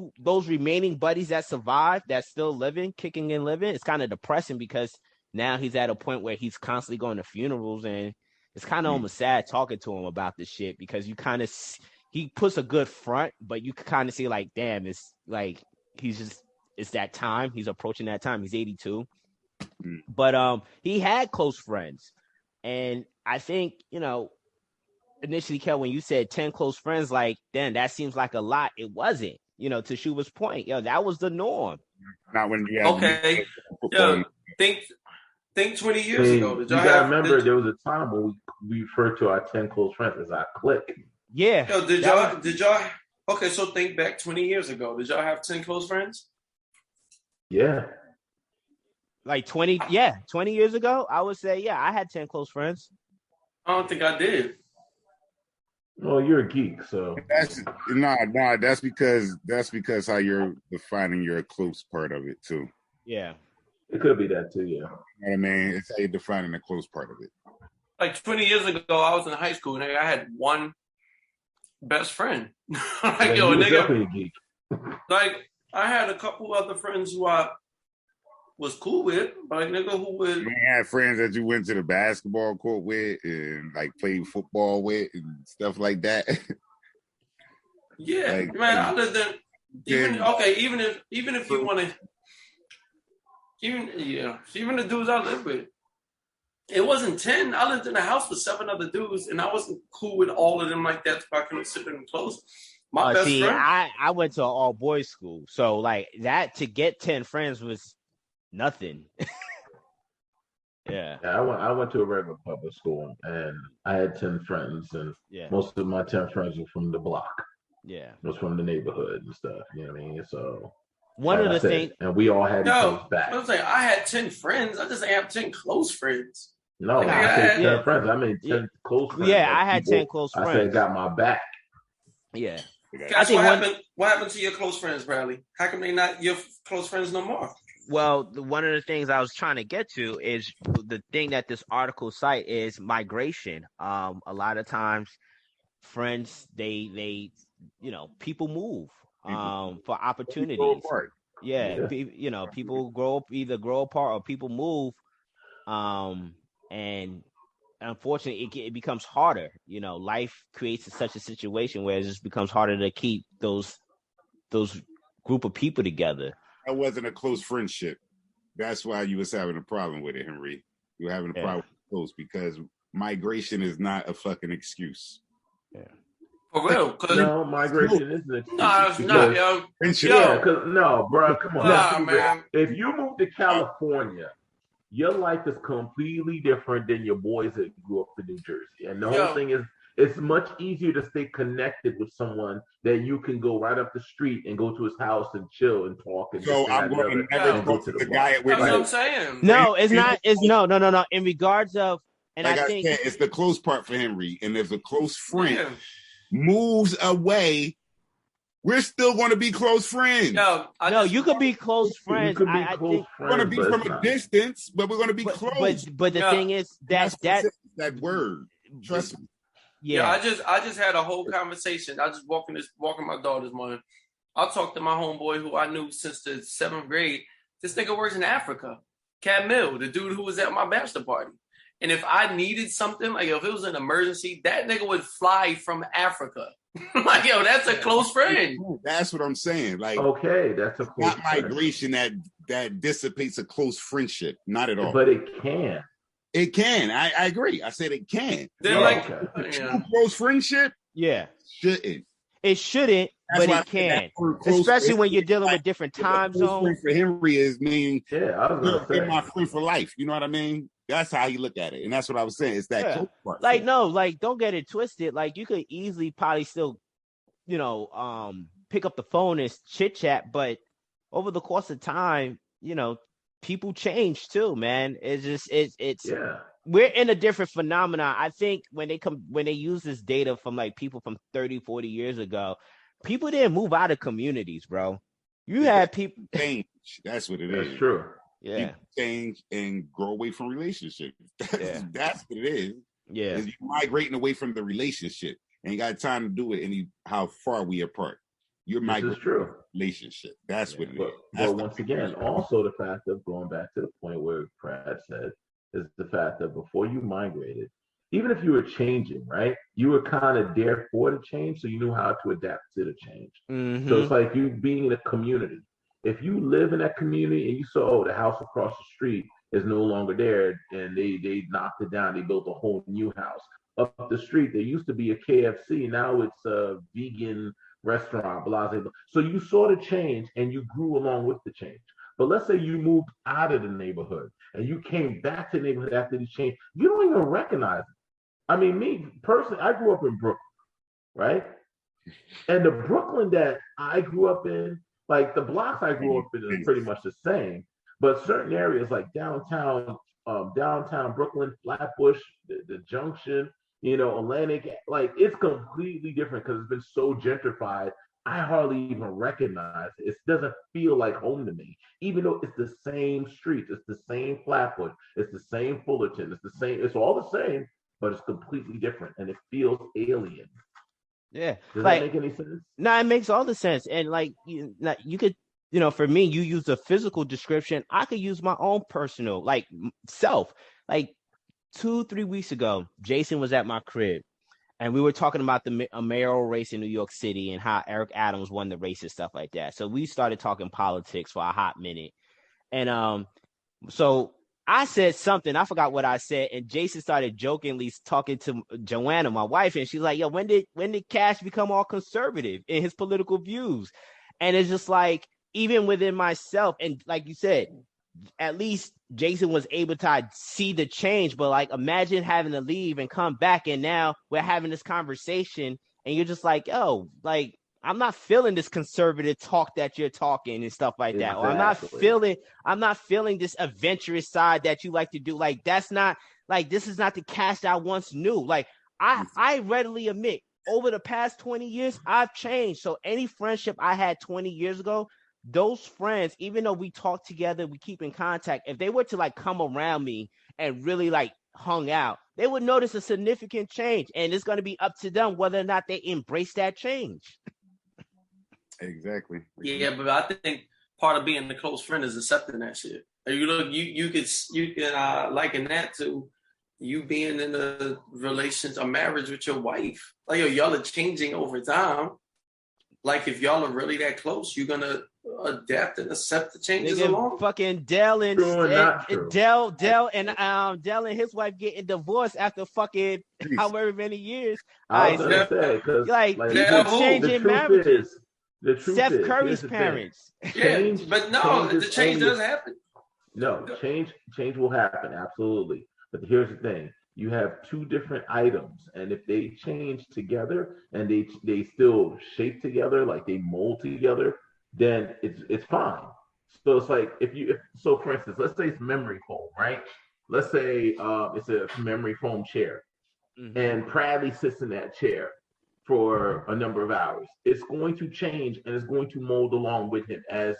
remaining buddies that survived, that's still living, kicking and living. It's kind of depressing because now he's at a point where he's constantly going to funerals, and it's kind of almost sad talking to him about this shit, because you he puts a good front, but you can kind of see like, damn, it's like he's just it's that time. He's approaching that time. He's 82. But he had close friends. And I think, initially, Kel, when you said 10 close friends, like, then that seems like a lot. It wasn't, to Shuba's point. That was the norm. Not when you had think 20 years ago. You gotta remember there was a time when we referred to our 10 close friends as our clique. Yeah. Yo, did y'all okay, so think back 20 years ago. Did y'all have 10 close friends? Yeah. Like 20 years ago, I would say, I had 10 close friends. I don't think I did. Well, you're a geek, so that's because how you're defining your close part of it too. Yeah. It could be that too, yeah. You know what I mean? It's how you're defining the close part of it. Like 20 years ago, I was in high school and I had one best friend. Like, yo, nigga. Definitely a geek. Like, I had a couple other friends who I was cool with, but like, nigga, who would. You had friends that you went to the basketball court with and like played football with and stuff like that. Yeah, like, man. Other than even if you want to. Even the dudes I lived with, it wasn't 10. I lived in a house with 7 other dudes, and I wasn't cool with all of them like that. So I couldn't sit them close. My best friend. I went to an all boys school, so like that to get 10 friends was nothing. Yeah, I went to a regular public school, and I had 10 friends, and most of my 10 friends were from the block. Yeah, it was from the neighborhood and stuff. You know what I mean? So. One of the things, and we all had each other's back. I was like, I had 10 friends. I just ain't have 10 close friends. No, I said 10 friends. I mean 10 close friends. Yeah, I had 10 close friends. I said got my back. Yeah. Guys, what happened to your close friends, Bradley? How come they not your close friends no more? Well, one of the things I was trying to get to is the thing that this article cite is migration. A lot of times, friends they people move. For opportunities. People either grow apart or people move. And unfortunately it becomes harder. Life creates such a situation where it just becomes harder to keep those group of people together. That wasn't a close friendship. That's why you was having a problem with it, Henry. You were having a problem with close because migration is not a fucking excuse. Yeah. For real? No, migration isn't an excuse. No, it's not, yo. Yeah, no, bro, come on. Nah, man. If you move to California, your life is completely different than your boys that grew up in New Jersey. And the whole thing is, it's much easier to stay connected with someone that you can go right up the street and go to his house and chill and talk. And so I'm going to never go to the guy. That's what I'm saying. No, it's not. It's no. In regards of, and like I think it's the close part for Henry. And there's a close friend moves away, we're still going to be close friends. You could be close friends. We're going to be from a distance, but we're going to be close. But the thing is that word. Trust me. Yeah, I just had a whole conversation. I just walking my dog this morning. I talked to my homeboy who I knew since the 7th grade. This nigga works in Africa. Camille, the dude who was at my bachelor party. And if I needed something, like if it was an emergency, that nigga would fly from Africa. Like, yo, that's a close friend. That's what I'm saying. Like, okay, that's a close not migration that dissipates a close friendship. Not at all. But it can. It can. I agree. I said it can. They're true close friendship. Yeah, shouldn't. It shouldn't, but it can. Especially when you're dealing with different time zones. For Henry is mean. Yeah, I was gonna say my friend for life. You know what I mean? That's how you look at it, and that's what I was saying. It's that close part. Like don't get it twisted. Like you could easily probably still, pick up the phone and chit chat, but over the course of time, people change too, man. It's just we're in a different phenomenon. I think when they use this data from like people from 30, 40 years ago, people didn't move out of communities, bro. You had people change. That's what it is. That's true. Yeah. People change and grow away from relationships. That's what it is. Yeah. You're migrating away from the relationship. And you got time to do it how far we apart. You're migrating from the relationship. That's what it is. But once again, also the fact of going back to the point where Brad said is the fact that before you migrated, even if you were changing, right, you were kind of there for the change, so you knew how to adapt to the change. Mm-hmm. So it's like you being in a community. if you live in that community and you saw, oh, the house across the street is no longer there, and they knocked it down, they built a whole new house. Up the street, there used to be a KFC, now it's a vegan restaurant, blah, blah, blah. So you saw the change and you grew along with the change. But let's say you moved out of the neighborhood and you came back to the neighborhood after the change, you don't even recognize it. I mean, me personally, I grew up in Brooklyn, right? And the Brooklyn that I grew up in, like the blocks I grew up in is pretty much the same, but certain areas like downtown Brooklyn, Flatbush, the Junction, Atlantic, like it's completely different because it's been so gentrified. I hardly even recognize it. It doesn't feel like home to me, even though it's the same streets, it's the same Flatbush, it's the same Fullerton, it's all the same, but it's completely different and it feels alien. Yeah. Does that make any sense? No, it makes all the sense. And like you could, for me, you use a physical description. I could use my own personal, like self. Like 2-3 weeks ago, Jason was at my crib and we were talking about the mayoral race in New York City and how Eric Adams won the race and stuff like that. So we started talking politics for a hot minute. And so I said something, I forgot what I said, and Jason started jokingly talking to Joanna, my wife, and she's like, yo, when did Cash become all conservative in his political views? And it's just like, even within myself, and like you said, at least Jason was able to see the change, but like imagine having to leave and come back, and now we're having this conversation, and you're just like, oh, like, I'm not feeling this conservative talk that you're talking and stuff like that. Exactly. Or I'm not feeling this adventurous side that you like to do. Like, that's not, like, this is not the Cash I once knew. Like, I readily admit, over the past 20 years, I've changed. So any friendship I had 20 years ago, those friends, even though we talk together, we keep in contact, if they were to like come around me and really like hung out, they would notice a significant change. And it's going to be up to them whether or not they embrace that change. Exactly. Yeah, but I think part of being the close friend is accepting that shit. You can liken that to you being in a relationship, a marriage with your wife. Like, y'all are changing over time. Like, if y'all are really that close, you're gonna adapt and accept the changes along. Fucking Dell and his wife getting divorced after fucking however many years. I was gonna say, because like people changing marriages. The truth Steph is, Curry's parents. Change, but no, the change does happen. No, change will happen, absolutely. But here's the thing: you have two different items, and if they change together and they still shape together, like they mold together, then it's fine. So it's like so for instance, let's say it's memory foam, right? Let's say it's a memory foam chair, and Bradley sits in that chair for a number of hours. It's going to change and it's going to mold along with him as,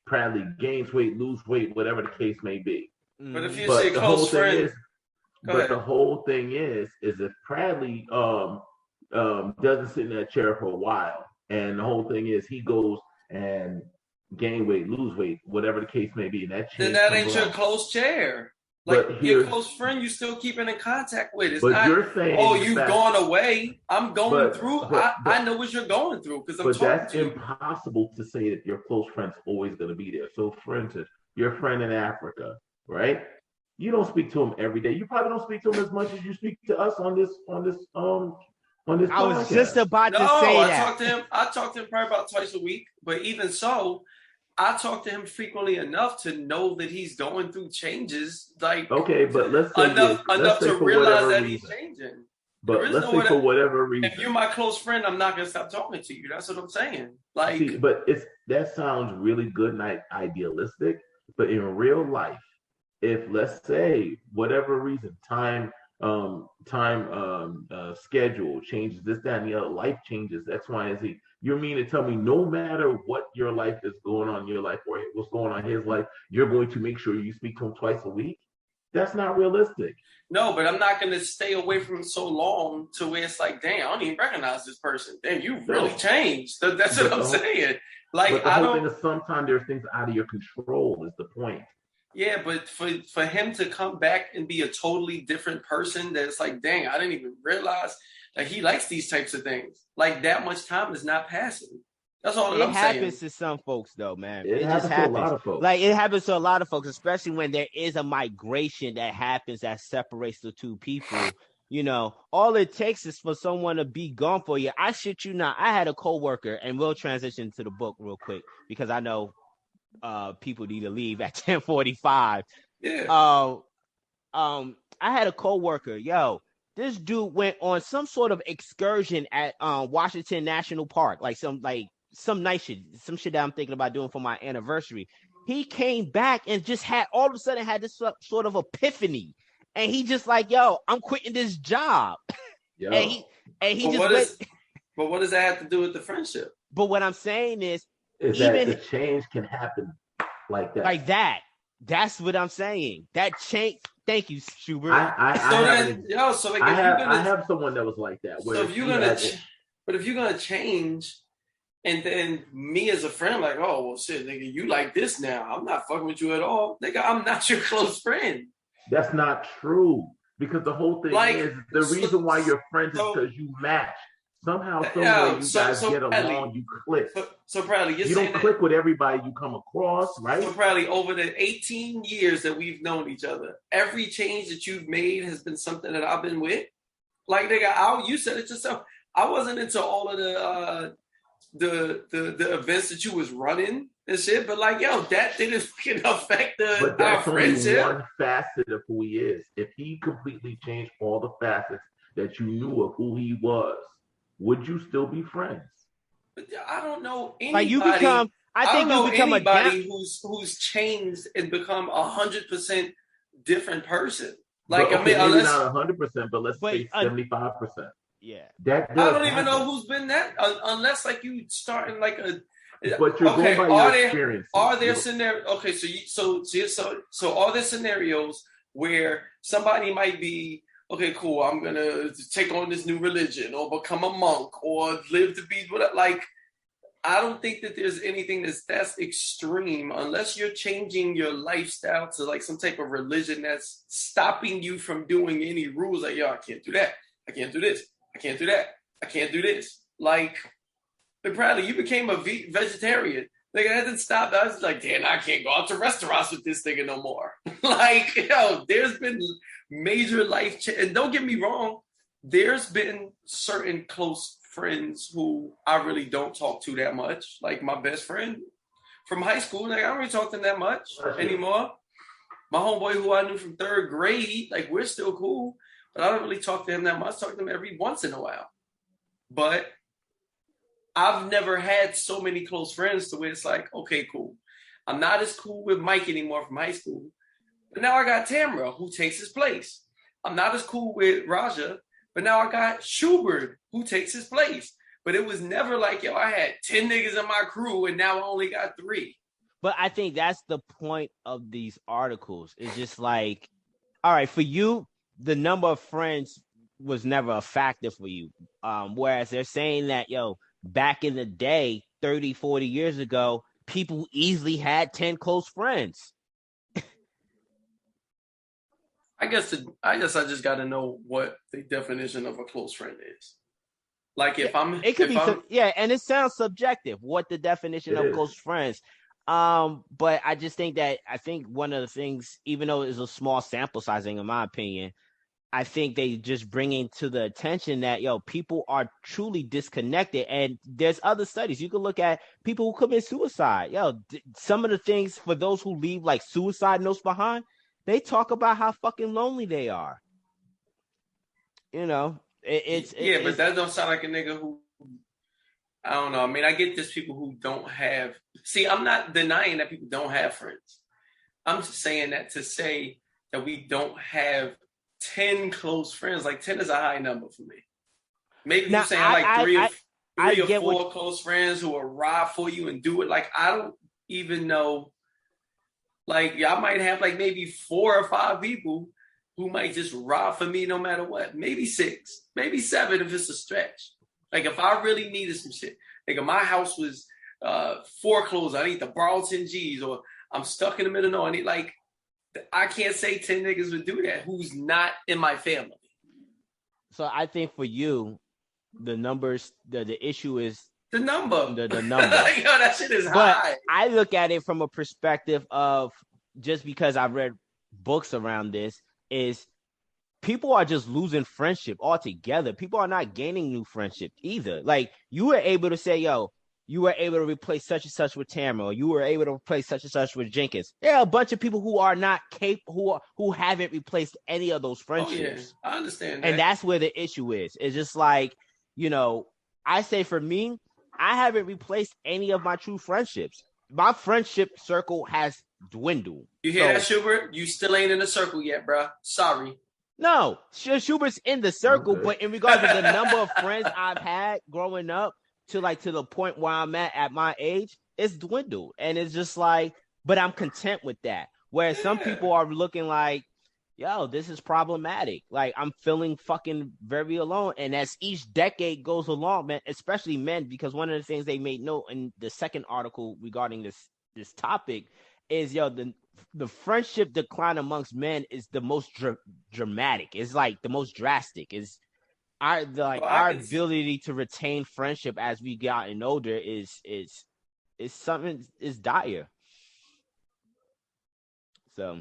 Bradley gains weight, lose weight, whatever the case may be. But if you say close friend, the whole thing is if Bradley doesn't sit in that chair for a while, and the whole thing is he goes and gain weight, lose weight, whatever the case may be, and then that ain't your close chair. Like, your close friend, you still keeping in contact with. It's not, you're saying, you've gone away. I'm going through. I know what you're going through because I'm talking to you. But that's impossible to say that your close friend's always going to be there. So, for instance, your friend in Africa, right? You don't speak to him every day. You probably don't speak to him as much as you speak to us on this podcast. I was just about to say that. I talk to him probably about twice a week. But even so, I talk to him frequently enough to know that he's going through changes. Like, okay, but let's say enough to realize that he's changing. But let's say for whatever reason, if you're my close friend, I'm not gonna stop talking to you. That's what I'm saying. Like, see, but that sounds really good and idealistic. But in real life, if let's say whatever reason, time schedule changes, this, that, and the other, life changes, X, Y, and Z. You mean to tell me no matter what your life is going on in your life or what's going on in his life, you're going to make sure you speak to him twice a week? That's not realistic. No, but I'm not going to stay away from him so long to where it's like, damn, I don't even recognize this person. Damn, you've really changed. That's what I'm saying. Like, but the whole thing is sometimes there's things out of your control is the point. Yeah, but for him to come back and be a totally different person, that's like, dang, I didn't even realize that he likes these types of things. Like, that much time is not passing. That's all it happens saying. To some folks, though, man. It just happens. To a lot of folks. Like, it happens to a lot of folks, especially when there is a migration that happens that separates the two people. You know, all it takes is for someone to be gone for you. I shit you not. I had a coworker, and we'll transition to the book real quick because I know people need to leave at 10:45. Yeah. I had a coworker. Yo, this dude went on some sort of excursion at Washington National Park, like some nice shit, some shit that I'm thinking about doing for my anniversary. He came back and just had all of a sudden had this sort of epiphany, and he just like, yo, I'm quitting this job. Yo. and he but just but what does that have to do with the friendship? But what I'm saying is that the change can happen like that. Like that. That's what I'm saying. That change. Thank you, Schubert. I have someone that was like that. So if you're gonna, but if you're gonna change, and then me as a friend, like, oh well, shit, nigga, you like this now? I'm not fucking with you at all, nigga. I'm not your close friend. That's not true, because the whole thing is the reason why you're friends is because you match. Somehow, some way, you guys get along. You click. So probably you don't click with everybody you come across, right? So probably over the 18 years that we've known each other, every change that you've made has been something that I've been with. Like, nigga, you said it yourself. I wasn't into all of the events that you was running and shit, but like, yo, that didn't affect But that's our only friendship. One facet of who he is. If he completely changed all the facets that you knew of who he was, would you still be friends? I don't know anybody. Like you become, I think you become anybody who's changed and become 100% different person. Like, but, okay, maybe not 100%, but let's say 75%. Yeah, I don't even know who's been that unless like you starting like a. But you're going by your experience. Are there scenarios? Okay, so are there scenarios where somebody might be, okay, cool, I'm going to take on this new religion or become a monk or live to be whatever. Like, I don't think that there's anything that's extreme unless you're changing your lifestyle to like some type of religion that's stopping you from doing any rules. Like, yo, I can't do that. I can't do this. I can't do that. I can't do this. Like, probably you became a vegetarian. Like, that didn't stop. I was like, damn, I can't go out to restaurants with this nigga no more. Like, yo, there's been major life change. And don't get me wrong, there's been certain close friends who I really don't talk to that much. Like my best friend from high school, like I don't really talk to him that much anymore. My homeboy who I knew from third grade, like we're still cool, but I don't really talk to him that much. I talk to him every once in a while. But I've never had so many close friends to where it's like, okay, cool. I'm not as cool with Mike anymore from high school. But now I got Tamra, who takes his place. I'm not as cool with Raja, but now I got Schubert, who takes his place. But it was never like, yo, I had 10 niggas in my crew, and now I only got 3. But I think that's the point of these articles. It's just like, all right, for you, the number of friends was never a factor for you. Whereas they're saying that, yo, back in the day, 30, 40 years ago, people easily had 10 close friends. I guess I just got to know what the definition of a close friend is. Like and it sounds subjective what the definition of close friends. But I just think one of the things, even though it's a small sample sizing, in my opinion, I think they just bringing to the attention that, yo, people are truly disconnected. And there's other studies. You can look at people who commit suicide. Yo, some of the things for those who leave like suicide notes behind, they talk about how fucking lonely they are. You know, but that don't sound like a nigga who, I don't know. I mean, I get there's people who don't have. See, I'm not denying that people don't have friends. I'm just saying that to say that we don't have 10 close friends. Like 10 is a high number for me. Maybe you're saying like three or four close friends who will ride for you and do it. Like, I don't even know. Like, I might have like maybe 4 or 5 people who might just ride for me no matter what. Maybe 6, maybe 7 if it's a stretch. Like, if I really needed some shit. Like, if my house was foreclosed, I need to borrow 10 G's, or I'm stuck in the middle of nowhere. I can't say 10 niggas would do that who's not in my family. So I think for you, the numbers, the issue is The number. The number. Yo, that shit is high. I look at it from a perspective of, just because I've read books around this, is people are just losing friendship altogether. People are not gaining new friendship either. Like, you were able to say, yo, you were able to replace such and such with Tamara, or you were able to replace such and such with Jenkins. There are a bunch of people who are not capable, who haven't replaced any of those friendships. Oh, yeah. I understand that. And that's where the issue is. It's just like, I say for me, I haven't replaced any of my true friendships. My friendship circle has dwindled. You hear that, Schubert? You still ain't in the circle yet, bro. Sorry. No, Schubert's in the circle, but in regards to the number of friends I've had growing up to the point where I'm at my age, it's dwindled. And it's just like, but I'm content with that. Whereas some people are looking like, yo, this is problematic. Like, I'm feeling fucking very alone. And as each decade goes along, man, especially men, because one of the things they made note in the second article regarding this topic is, the friendship decline amongst men is the most dramatic. It's like the most drastic. Is our ability to retain friendship as we gotten older is something is dire. So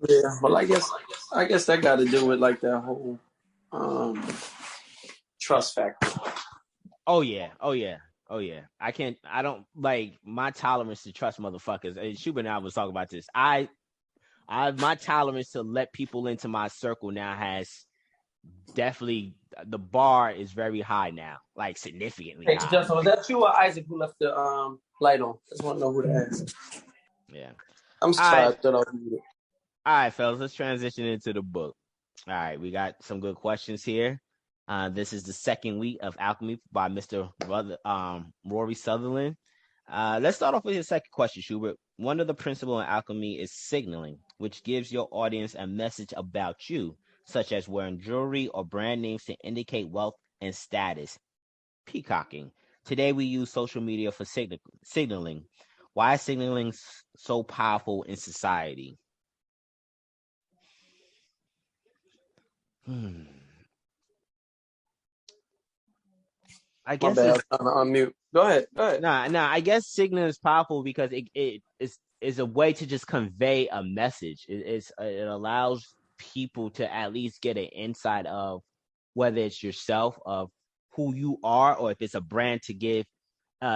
yeah, well, I guess that got to do with like that whole trust factor. Oh yeah. I don't like my tolerance to trust motherfuckers. And Schubert and I was talking about this. My tolerance to let people into my circle now has definitely, the bar is very high now, like significantly high. Justin, was that you or Isaac who left the light on? Just want to know who to ask. Yeah. I'm sorry. I thought I was muted. All right, fellas, let's transition into the book. All right, we got some good questions here. This is the second week of Alchemy by Mr. Rory Sutherland. Let's start off with your second question, Schubert. One of the principles in alchemy is signaling, which gives your audience a message about you, such as wearing jewelry or brand names to indicate wealth and status. Peacocking. Today we use social media for signaling. Why is signaling so powerful in society? I guess it's on mute. Go ahead. Nah. I guess signaling is powerful because it is a way to just convey a message. It allows people to at least get an insight of whether it's yourself, of who you are, or if it's a brand, to give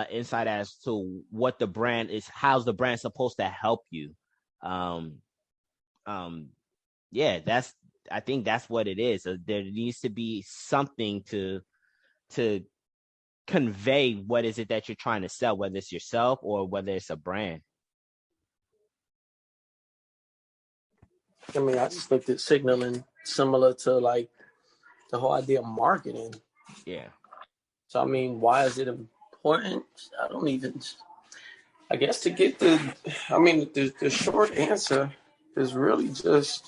insight as to what the brand is, how's the brand supposed to help you. I think that's what it is. There needs to be something to convey what is it that you're trying to sell, whether it's yourself or whether it's a brand. I mean, I just looked at signaling similar to like the whole idea of marketing. Yeah. So, I mean, why is it important? I guess to get the short answer is really just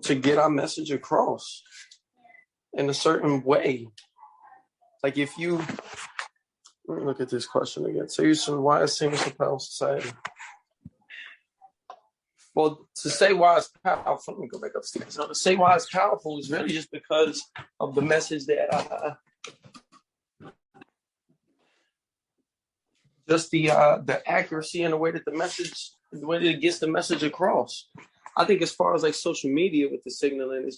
to get our message across in a certain way. Like let me look at this question again. So why is singing so powerful society? Well, to say why it's powerful, let me go back upstairs. So to say why it's powerful is really just because of the message that just the accuracy and the way that it gets the message across. I think as far as like social media with the signaling,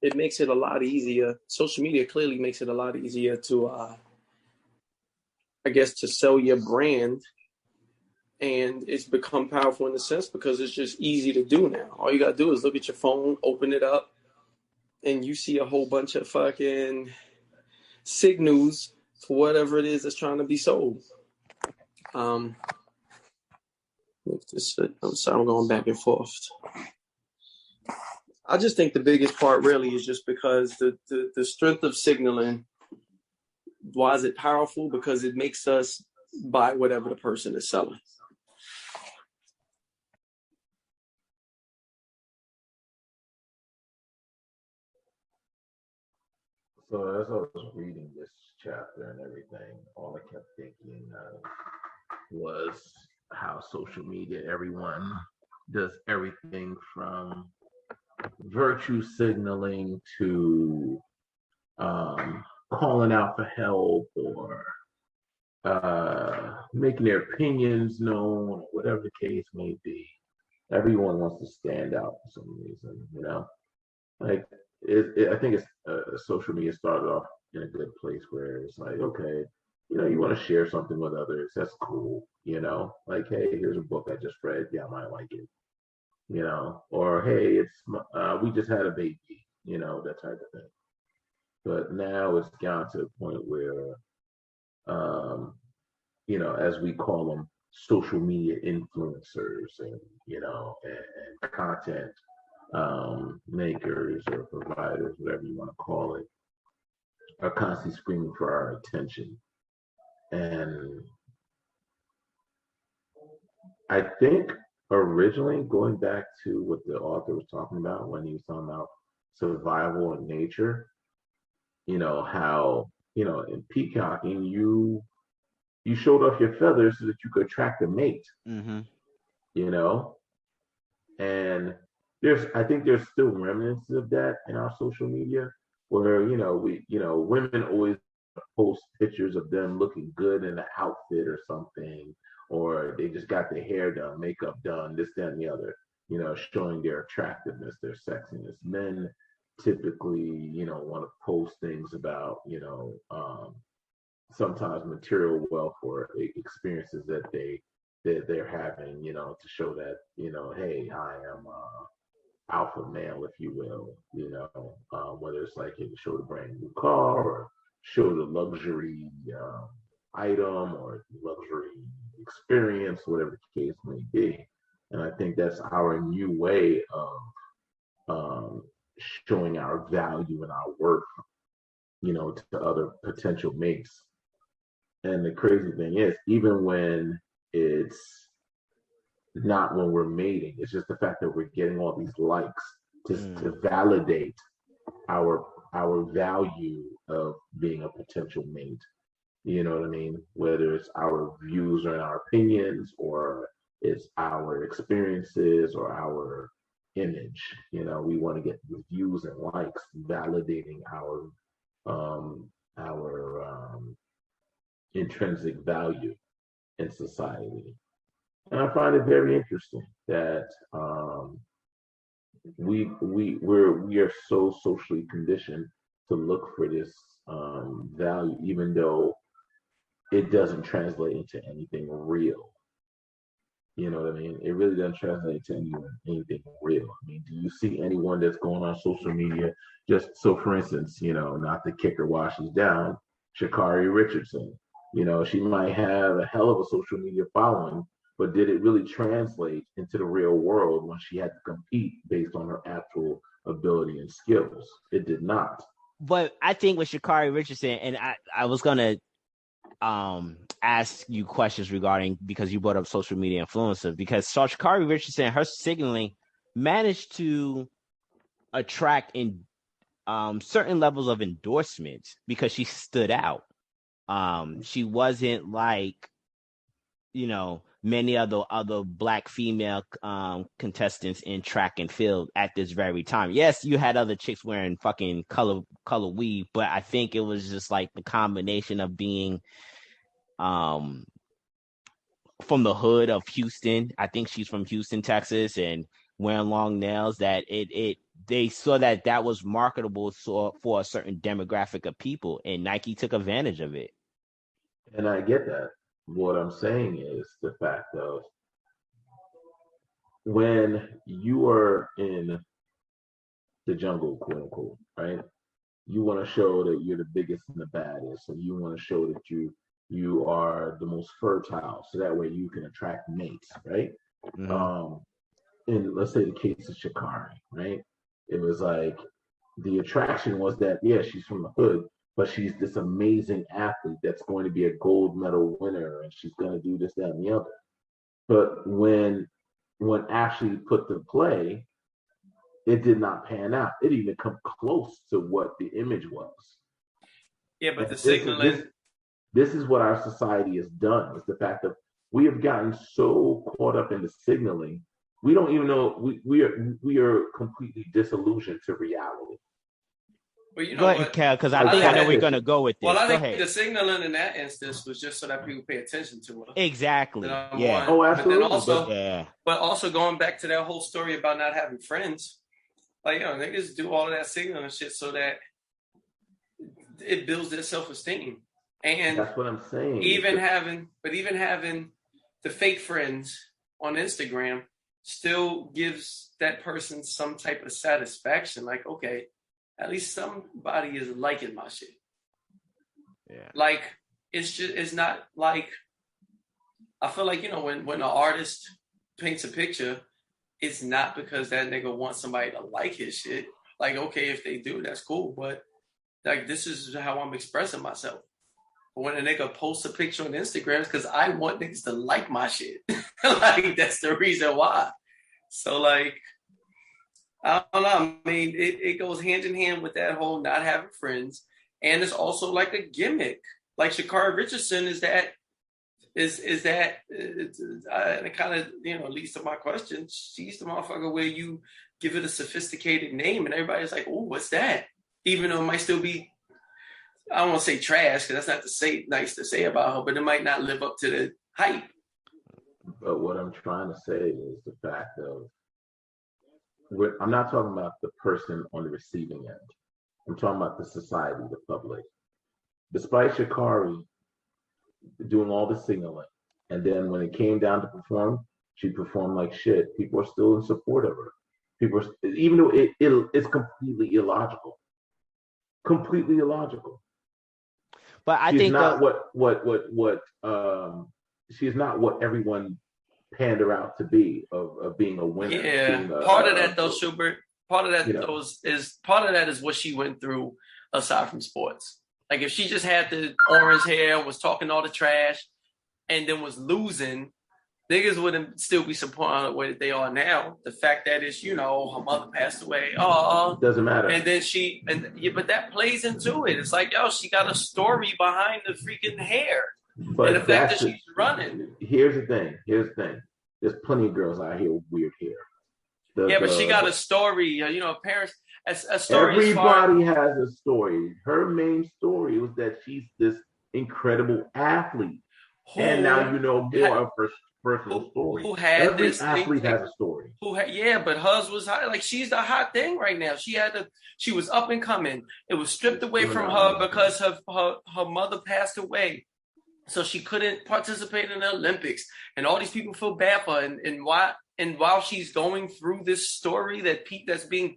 it makes it a lot easier. Social media clearly makes it a lot easier to, to sell your brand. And it's become powerful in a sense because it's just easy to do now. All you got to do is look at your phone, open it up, and you see a whole bunch of fucking signals for whatever it is that's trying to be sold. I'm sorry, I'm going back and forth. I just think the biggest part really is just because the strength of signaling, why is it powerful? Because it makes us buy whatever the person is selling. So as I was reading this chapter and everything, all I kept thinking of was how social media, everyone does everything from virtue signaling to calling out for help or making their opinions known, whatever the case may be. Everyone wants to stand out for some reason, you know. Like I think it's social media started off in a good place where it's like, okay, you know, you want to share something with others, that's cool, you know. Like, hey, here's a book I just read, yeah, I might like it, you know. Or hey, it's we just had a baby, you know, that type of thing. But now it's gone to the point where, you know, as we call them, social media influencers and, you know, and content makers or providers, whatever you want to call it, are constantly screaming for our attention. And I think originally, going back to what the author was talking about when he was talking about survival and nature, you know, how, you know, in peacocking, you showed off your feathers so that you could attract a mate, you know, and I think there's still remnants of that in our social media where, you know, women always post pictures of them looking good in an outfit or something, or they just got their hair done, makeup done, this, that, and the other, you know, showing their attractiveness, their sexiness. Men typically, you know, want to post things about, you know, sometimes material wealth or experiences that they're having, you know, to show that, you know, hey, I am alpha male, if you will, you know, whether it's like you show the brand new car or show the luxury item or luxury experience, whatever the case may be. And I think that's our new way of showing our value and our worth, you know, to other potential mates. And the crazy thing is, even when it's not when we're mating, it's just the fact that we're getting all these likes to validate our value of being a potential mate. You know what I mean? Whether it's our views or our opinions, or it's our experiences or our image. You know, we want to get views and likes validating our intrinsic value in society. And I find it very interesting that we are so socially conditioned to look for this value, even though it doesn't translate into anything real. You know what I mean? It really doesn't translate to anything real. I mean, do you see anyone that's going on social media? Just so, for instance, you know, not to kick her while she's down, Sha'Carri Richardson. You know, she might have a hell of a social media following, but did it really translate into the real world when she had to compete based on her actual ability and skills? It did not. But I think with Sha'Carri Richardson, and I was gonna ask you questions regarding, because you brought up social media influencers, because Sha'Carri Richardson, her signaling managed to attract in certain levels of endorsement because she stood out. She wasn't like, you know, many other black female contestants in track and field at this very time. Yes, you had other chicks wearing fucking color weave, but I think it was just like the combination of being from the hood of Houston. I think she's from Houston, Texas, and wearing long nails, that they saw that was marketable for a certain demographic of people, and Nike took advantage of it. And I get that. What I'm saying is the fact of when you are in the jungle, quote unquote, right? You want to show that you're the biggest and the baddest, and you want to show that you are the most fertile, so that way you can attract mates, right? And let's say the case of Sha'Carri, right? It was like the attraction was that, yeah, she's from the hood, but she's this amazing athlete that's going to be a gold medal winner, and she's going to do this, that, and the other. But when actually put to play, it did not pan out. It didn't even come close to what the image was. Yeah, but the signaling. This is what our society has done. Is the fact that we have gotten so caught up in the signaling, we don't even know we are completely disillusioned to reality. Well, you know go ahead, Cal, because I know we're gonna go with this. Well, I think go ahead. the signaling in that instance was just so that people pay attention to her. Exactly. Yeah. Oh, absolutely. But also going back to that whole story about not having friends, like niggas do all of that signaling and shit so that it builds their self-esteem. And that's what I'm saying. Even having the fake friends on Instagram still gives that person some type of satisfaction. Like, okay, at least somebody is liking my shit. Yeah. Like, it's not like, I feel like, when an artist paints a picture, it's not because that nigga wants somebody to like his shit. Like, okay, if they do, that's cool. But like, this is how I'm expressing myself. But when a nigga posts a picture on Instagram, it's because I want niggas to like my shit. Like, that's the reason why. So, like, I don't know. I mean, it goes hand in hand with that whole not having friends. And it's also like a gimmick. Like Sha'Carri Richardson is that, and it kind of, leads to my question. She's the motherfucker where you give it a sophisticated name and everybody's like, oh, what's that? Even though it might still be, I don't want to say trash, because that's not nice to say about her, but it might not live up to the hype. But what I'm trying to say is the fact of, I'm not talking about the person on the receiving end. I'm talking about the society, the public. Despite Sha'Carri doing all the signaling, and then when it came down to perform, she performed like shit. People are still in support of her. Even though it's completely illogical. Completely illogical. But I she's think not she's not what everyone panned her out to be of being a winner. Yeah, part of that though, Schubert. Part of that is what she went through aside from sports. Like if she just had the orange hair, was talking all the trash, and then was losing, niggas wouldn't still be supporting her the way that they are now. The fact that it's, her mother passed away. Doesn't matter. And then but that plays into it. It's like, she got a story behind the freaking hair. But and the fact that she's running. Here's the thing. There's plenty of girls out here with weird hair. But she got a story. Parents. A story. Everybody has a story. Her main story was that she's this incredible athlete, and now you know more of her personal story. Every athlete has a story. But hers was hot. Like she's the hot thing right now. She was up and coming. It was stripped away from her because her mother passed away. So she couldn't participate in the Olympics, and all these people feel bad for her. And while she's going through this story that's being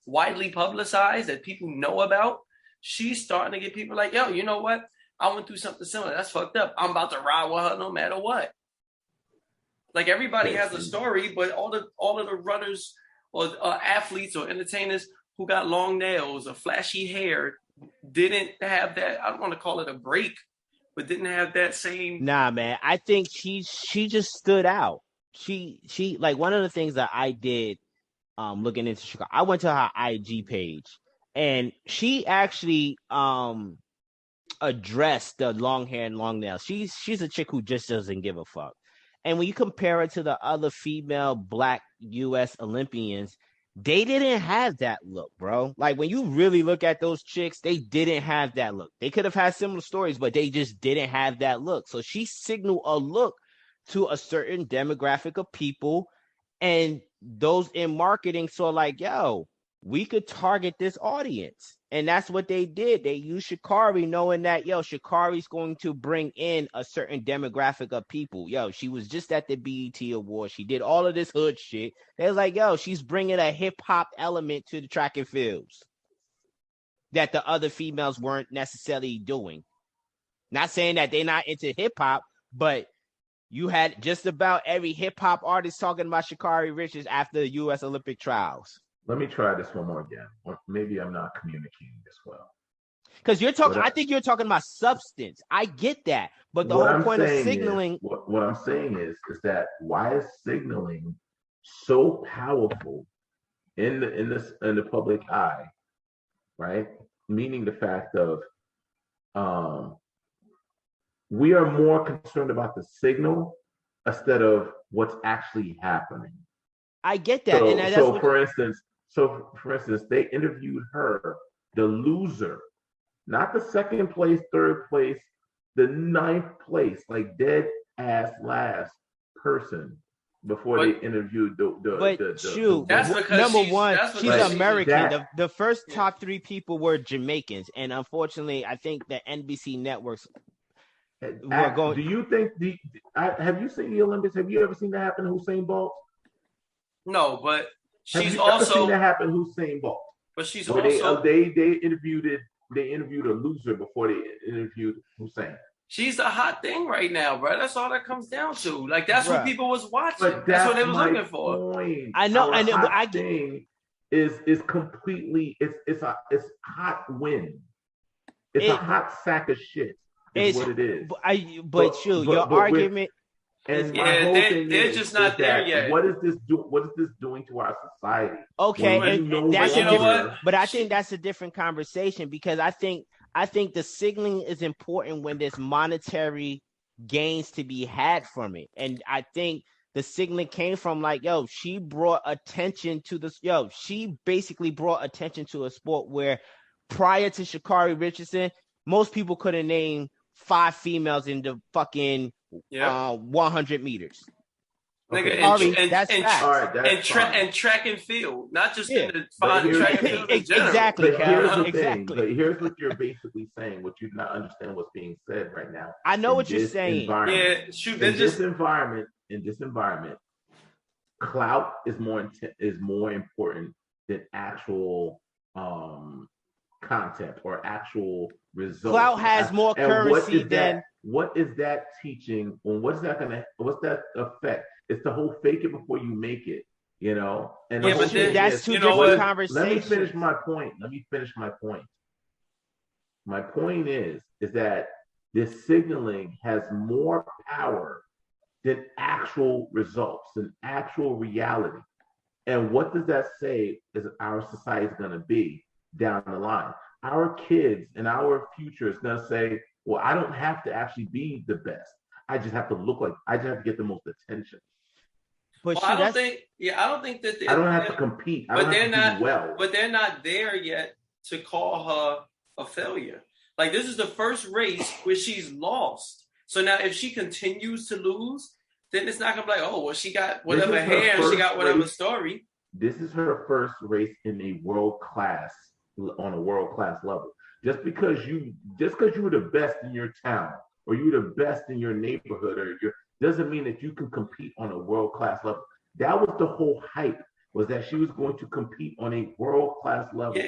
widely publicized, that people know about, she's starting to get people like, yo, you know what? I went through something similar. That's fucked up. I'm about to ride with her no matter what. Like everybody has a story, but all of the runners or athletes or entertainers who got long nails or flashy hair didn't have that. I don't want to call it a break, but didn't have that same. Nah, man. I think she just stood out. She like one of the things that I did looking into Chicago, I went to her IG page and she actually addressed the long hair and long nails. She's a chick who just doesn't give a fuck. And when you compare it to the other female Black US Olympians, they didn't have that look, bro. Like when you really look at those chicks, they didn't have that look. They could have had similar stories, but they just didn't have that look. So she signaled a look to a certain demographic of people, and those in marketing saw like, yo, we could target this audience. And that's what they did. They used Sha'Carri knowing that, yo, Sha'Carri's going to bring in a certain demographic of people. Yo, she was just at the BET Awards. She did all of this hood shit. They was like, yo, she's bringing a hip-hop element to the track and fields that the other females weren't necessarily doing. Not saying that they're not into hip-hop, but you had just about every hip-hop artist talking about Sha'Carri Richards after the U.S. Olympic trials. Let me try this one more again. Maybe I'm not communicating this well. Because you're talking, I think you're talking about substance. I get that, but the whole point of signaling. What I'm saying is that why is signaling so powerful in the public eye, right? Meaning the fact of, we are more concerned about the signal instead of what's actually happening. I get that. So for instance, they interviewed her the loser, not the second place, third place, the ninth place, like dead ass last person before they interviewed that's because number one, she's American. The first top three people were Jamaicans, and unfortunately, I think the NBC networks were going. Do you think have you seen the Olympics? Have you ever seen that happen to Usain Bolt? No, but she's also ever seen that happen to Usain Bolt. But she's where also they interviewed a loser before they interviewed Hussein. She's the hot thing right now, bro. That's all that comes down to. Like that's what people was watching. But that's what they was looking for. Point. I know. I thing is completely. It's hot wind. It's a hot sack of shit. Is what it is. But your argument. And they're just not there yet. What is this doing to our society? Okay, and that's but I think that's a different conversation because I think the signaling is important when there's monetary gains to be had from it, and I think the signaling came from she brought attention to this. She basically brought attention to a sport where prior to Sha'Carri Richardson, most people couldn't name 5 females in the fucking 100 meters. Nigga, and track and field, not just in the track and field in general. Exactly. But here's what you're basically saying, what you do not understand what's being said right now. I know what you're saying. In this environment, clout is more important than actual content or actual results. Clout has more currency than. What is that teaching? And what's that effect? It's the whole fake it before you make it, And that's two different conversations. Let me finish my point. My point is that this signaling has more power than actual results, than actual reality. And what does that say is our society is going to be down the line? Our kids and our future is going to say, well, I don't have to actually be the best. I just have to I just have to get the most attention. But I don't think that I don't have to compete. I don't have to do well. But they're not there yet to call her a failure. Like this is the first race where she's lost. So now if she continues to lose, then it's not gonna be like, oh, well, she got whatever hair, she got whatever story. This is her first race in on a world class level. Just because you were the best in your town or you were the best in your neighborhood doesn't mean that you can compete on a world-class level. That was the whole hype, was that she was going to compete on a world-class level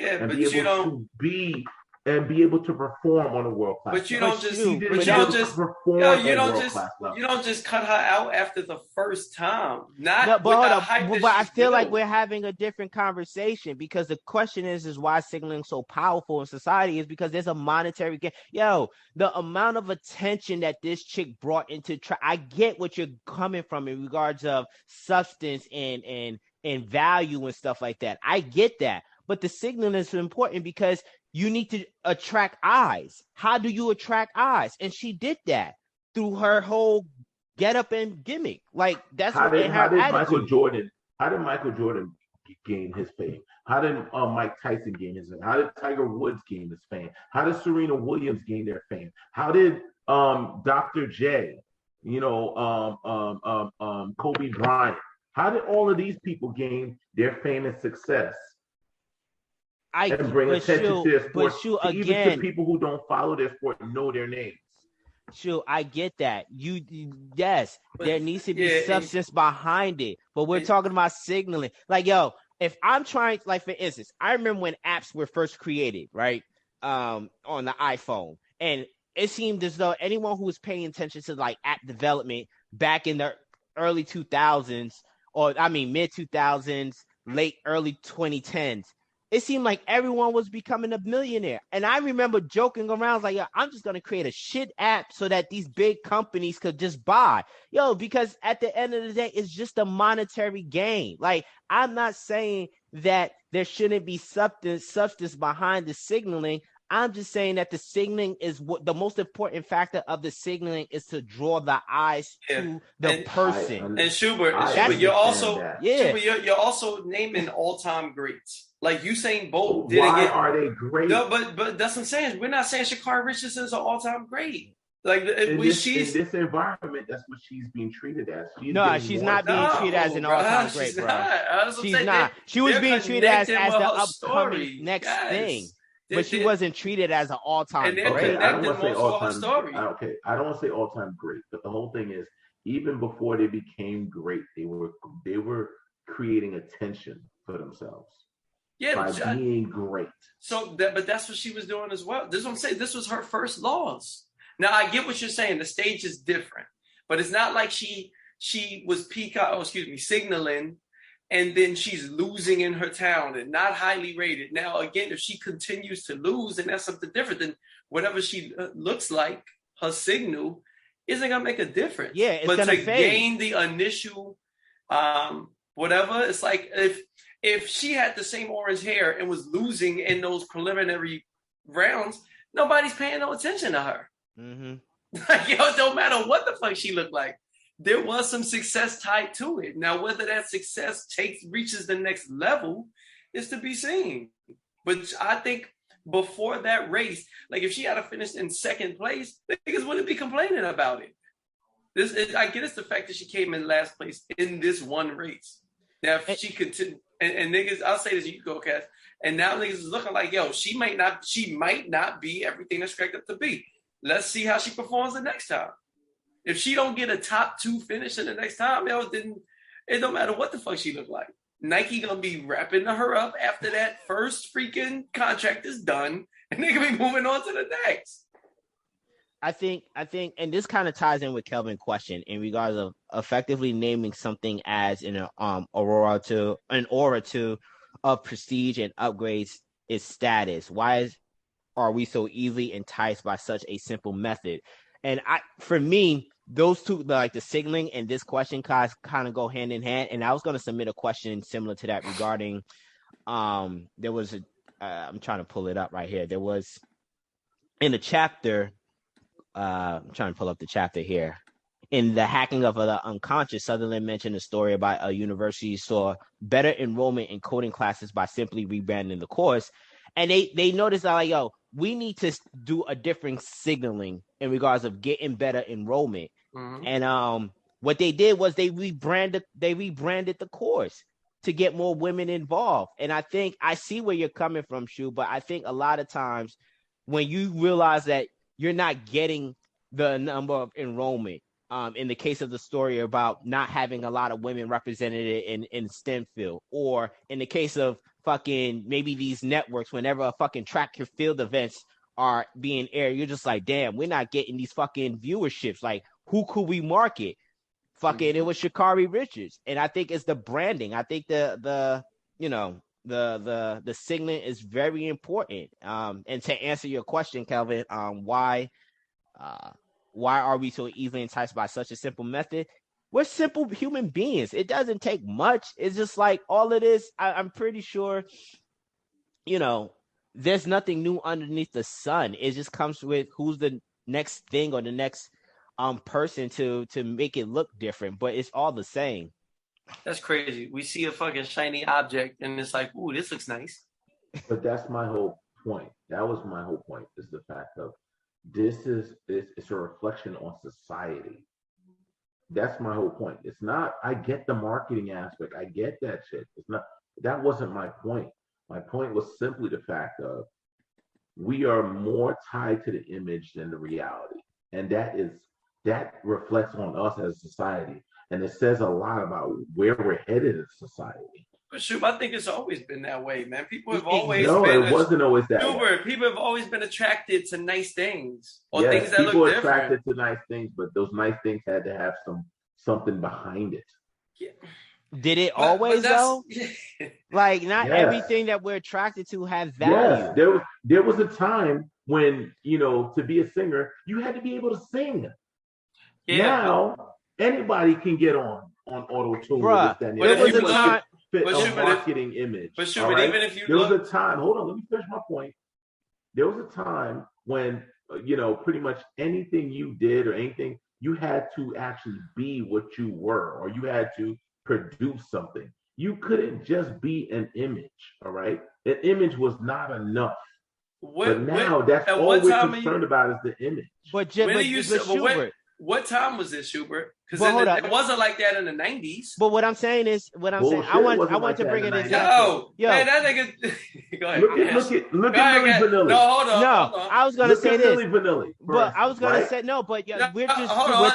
and be able to perform on a world-class level. But you don't just cut her out after the first time. But I feel like we're having a different conversation because the question is why signaling so powerful in society is because there's a monetary gain. The amount of attention that this chick brought into I get what you're coming from in regards of substance and value and stuff like that. I get that. But the signaling is important because you need to attract eyes. How do you attract eyes? And she did that through her whole get up and gimmick. Like that's how did Michael Jordan gain his fame? How did Mike Tyson gain his fame? How did Tiger Woods gain his fame? How did Serena Williams gain their fame? How did Dr. J, Kobe Bryant? How did all of these people gain their fame and success? And bring attention to their sport, even to people who don't follow their sport and know their names. Sure, I get that. Yes, there needs to be substance behind it, but we're talking about signaling. Like, if I'm trying, like for instance, I remember when apps were first created, right, on the iPhone, and it seemed as though anyone who was paying attention to like app development back in the early 2000s, mid 2000s, early 2010s. It seemed like everyone was becoming a millionaire. And I remember joking around like, I'm just going to create a shit app so that these big companies could just buy. Because at the end of the day, it's just a monetary gain. Like, I'm not saying that there shouldn't be substance behind the signaling. I'm just saying that the signaling is what the most important factor of the signaling is to draw the eyes to the person. And Schubert, you're also naming all-time greats. Like Usain Bolt didn't Why get. Are they great? No, but that's what I'm saying. We're not saying Sha'Carri Richardson is an all-time great. Like in this environment, that's what she's being treated as. She's not being treated as an all-time great, bro. She's not. She was being treated as the upcoming next thing. But she wasn't treated as an all-time great. I don't want to say all-time. I don't want to say all-time great, but the whole thing is, even before they became great, they were creating attention for themselves. Yeah, by being great. But that's what she was doing as well. This is what I'm saying. This was her first loss. Now I get what you're saying. The stage is different, but it's not like she was signaling. And then she's losing in her town and not highly rated. Now, again, if she continues to lose, then that's something different than whatever she looks like, her signal isn't going to make a difference. Yeah, it's but to gain the initial whatever, it's like if she had the same orange hair and was losing in those preliminary rounds, nobody's paying no attention to her. Mm-hmm. Like, it don't matter what the fuck she looked like. There was some success tied to it. Now, whether that success reaches the next level is to be seen. But I think before that race, like if she had finished in second place, niggas wouldn't be complaining about it. I get it's the fact that she came in last place in this one race. Now, if she continued, and niggas, I'll say this, you go, Cass. And now niggas is looking like, yo, she might not be everything that's cracked up to be. Let's see how she performs the next time. If she don't get a top 2 finish in the next time, then it don't matter what the fuck she look like. Nike gonna be wrapping her up after that first freaking contract is done, and they gonna be moving on to the next. I think, and this kind of ties in with Kelvin's question in regards of effectively naming something as an aura to of prestige and upgrades its status. Why are we so easily enticed by such a simple method? And for me, those two, like the signaling and this question, kind of go hand in hand. And I was going to submit a question similar to that regarding, there was I'm trying to pull it up right here. There was in the chapter, I'm trying to pull up the chapter here. In the hacking of the unconscious, Sutherland mentioned a story about a university saw better enrollment in coding classes by simply rebranding the course. And they noticed that, like, yo, we need to do a different signaling in regards of getting better enrollment. Mm-hmm. And what they did was they rebranded the course to get more women involved. And I think I see where you're coming from, Shu, but I think a lot of times when you realize that you're not getting the number of enrollment, in the case of the story about not having a lot of women represented in STEM field, or in the case of fucking maybe these networks, whenever a fucking track and field events are being aired, you're just like, damn, we're not getting these fucking viewerships. Like, who could we market? Fucking, it was Sha'Carri Richards. And I think it's the branding. I think the signaling is very important. And to answer your question, Kelvin, why are we so easily enticed by such a simple method? We're simple human beings. It doesn't take much. It's just like all it is. I'm pretty sure, there's nothing new underneath the sun. It just comes with who's the next thing or the next person to make it look different. But it's all the same. That's crazy. We see a fucking shiny object and it's like, ooh, this looks nice. But that's my whole point. That was my whole point, is the fact of it's a reflection on society. That's my whole point. It's not, I get the marketing aspect. I get that shit. That wasn't my point. My point was simply the fact of we are more tied to the image than the reality. And that reflects on us as a society. And it says a lot about where we're headed as society. But shoot, I think it's always been that way, man. People have always it wasn't always that way. People have always been attracted to nice things or yes, things that look different. People attracted to nice things, but those nice things had to have something behind it. Yeah. Did it always though? Like not everything that we're attracted to has value. Yes, there was a time when, to be a singer, you had to be able to sing. Yeah. Now anybody can get on auto-tune. Bruh, there was a time. Marketing image. But sure, but even if you there was a time. Hold on, let me finish my point. there was a time when, pretty much anything you did or anything, you had to actually be what you were, or you had to produce something. You couldn't just be an image, all right? An image was not enough. But now that's all we're concerned about is the image. But what time was this, Schubert? Because it wasn't like that in the 90s. But what I'm saying is, I want to bring an example. Man, that nigga. Go ahead. Look at Milli Vanilli. No, hold on. I was gonna say this. Vanilli first, but I was gonna say no. But we're